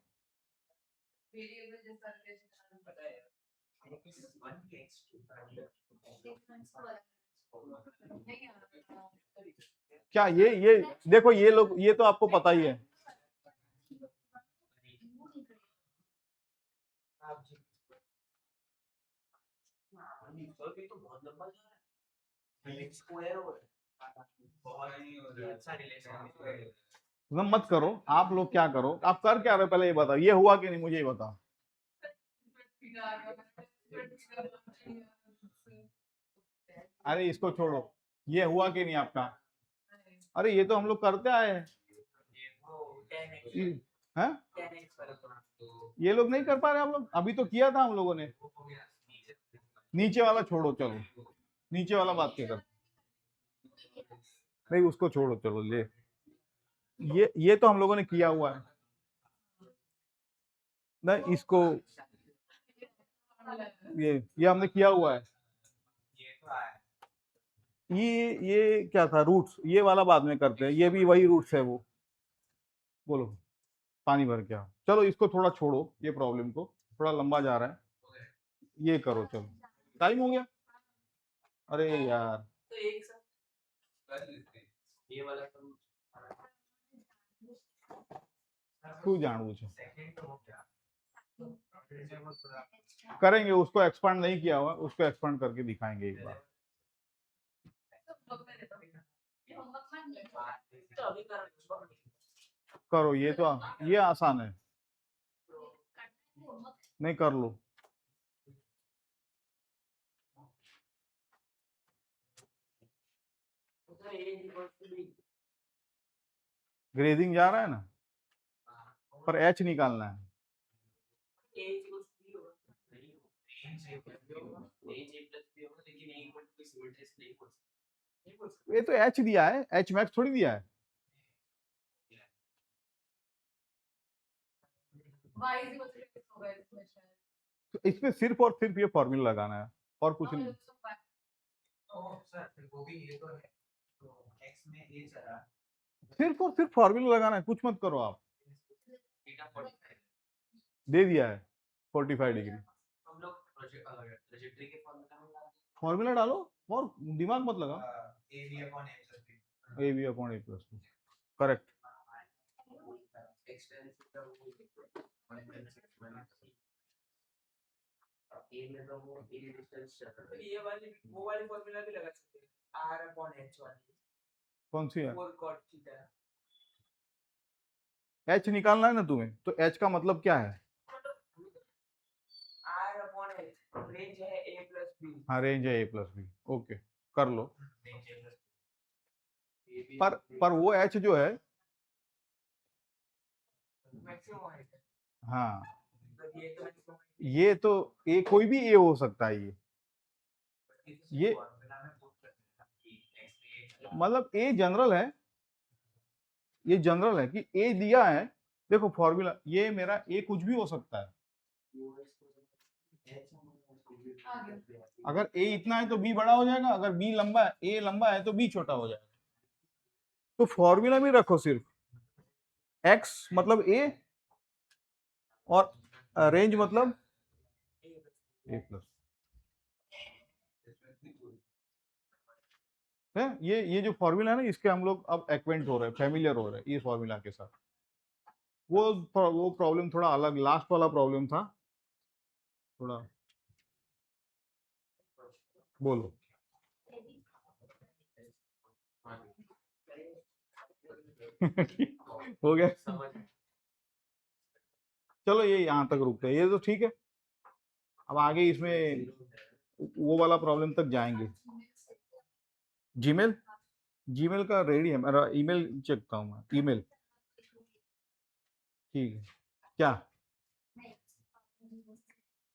क्या ये देखो, ये लोग, ये तो आपको पता ही है। तो बहुत लंबा जा रहा है स्क्वायर हो बहुत ही अच्छा रिलेशन तुम मत करो, आप लोग क्या करो, आप कर क्या रहे हो पहले ये बताओ, ये हुआ कि नहीं मुझे ये बताओ। अरे इसको छोड़ो, ये हुआ कि नहीं आपका? अरे ये तो हम लोग करते आए हैं। ये तो 10x ये- हैं? 10x वाला तो ये लोग नहीं कर पा रहे हम लोग, अभी तो किया था हम लोगों ने। वो हो गया नीचे नीचे वाला छोड़ो, चलो नीचे वाला बात क्या कर, नहीं उसको छोड़ो, चलो ये तो हम लोगों ने किया हुआ है ना, इसको ये हमने किया हुआ है। ये तो आया ये क्या था, रूट्स, ये वाला बाद में करते हैं, ये भी वही रूट्स है वो। बोलो, पानी भर के आओ। चलो इसको थोड़ा छोड़ो, ये प्रॉब्लम को, थोड़ा लंबा जा रहा है, ये करो, चलो टाइम हो गया। अरे यार तो एक साथ कर लेते हैं। ये वाला तो क्यों जानबूझ सेकंड तो हो गया फिर से वो थोड़ा करेंगे, उसको एक्सपांड नहीं किया हुआ, उसको एक्सपांड करके दिखाएंगे एक बार। तो अभी कर करो, ये आसान है, नहीं कर लो। उधर a equals to b grazing जा रहा है ना, पर एच निकालना है। a equals to b होगा रेंज ये plus a होगा a plus b होगा लेकिन a equal to b symmetric नहीं हो सकता ये तो एच दिया है, एच मैक्स थोड़ी दिया है। y is equal to x होगा इसमें शायद। तो इसमें सिर्फ और सिर्फ ये फॉर्मूला लगाना है और कुछ नहीं। ओ सर फिर वो भी ये तो है तो x में a चला सिर्फ और सिर्फ फॉर्मूला लगाना है, कुछ मत करो आप। थीटा 45 दे दिया है 45 डिग्री, हम लोग ट्रैजेक्टरी के फॉर्मूला में डाल फॉर्मूला डालो और दिमाग मत लगा। a b upon a plus b A B upon A plus B, correct. Extension का वो 1.6 ए में तो वो ए डिस्टेंस चल रहा है ये वाली वो वाली फॉर्मूला भी लगा सकते हैं r upon h वाली कौन सी है? 4 cot थीटा एच निकालना है ना तुम्हें, तो एच का मतलब क्या है? r upon h रेंज है a plus b हाँ, रेंज है ए प्लस बी, ओके कर लो। रेंज a plus b पर वो एच जो है, मैक्सिमम है हाँ तो ये तो maximum ये तो ए कोई भी ए हो सकता है, ये फॉर्मूला में पुट कर देना कि x में मतलब ए जनरल है, ये जनरल है कि ए दिया है। देखो फॉर्मूला, ये मेरा ए कुछ भी हो सकता है, अगर ए इतना है तो बी बड़ा हो जाएगा, अगर बी लंबा है, ए लंबा है तो बी छोटा हो जाएगा। तो फॉर्मूला में रखो सिर्फ x मतलब ए और रेंज मतलब ए प्लस है। ये जो फॉर्मूला है ना, इसके हम लोग अब एक्वेंट हो रहे हैं, फैमिलियर हो रहे हैं इस फॉर्मूला के साथ। वो प्रॉब्लम थोड़ा अलग, लास्ट वाला प्रॉब्लम था थोड़ा। बोलो हो गया, समझ चलो ये यहाँ तक रुकते हैं, ये तो ठीक है। अब आगे इसमें वो वाला प्रॉब्लम तक जाएंगे। जीमेल, जीमेल का रेडी है मेरा, ईमेल चेकता हूँ मैं, ईमेल ठीक है क्या?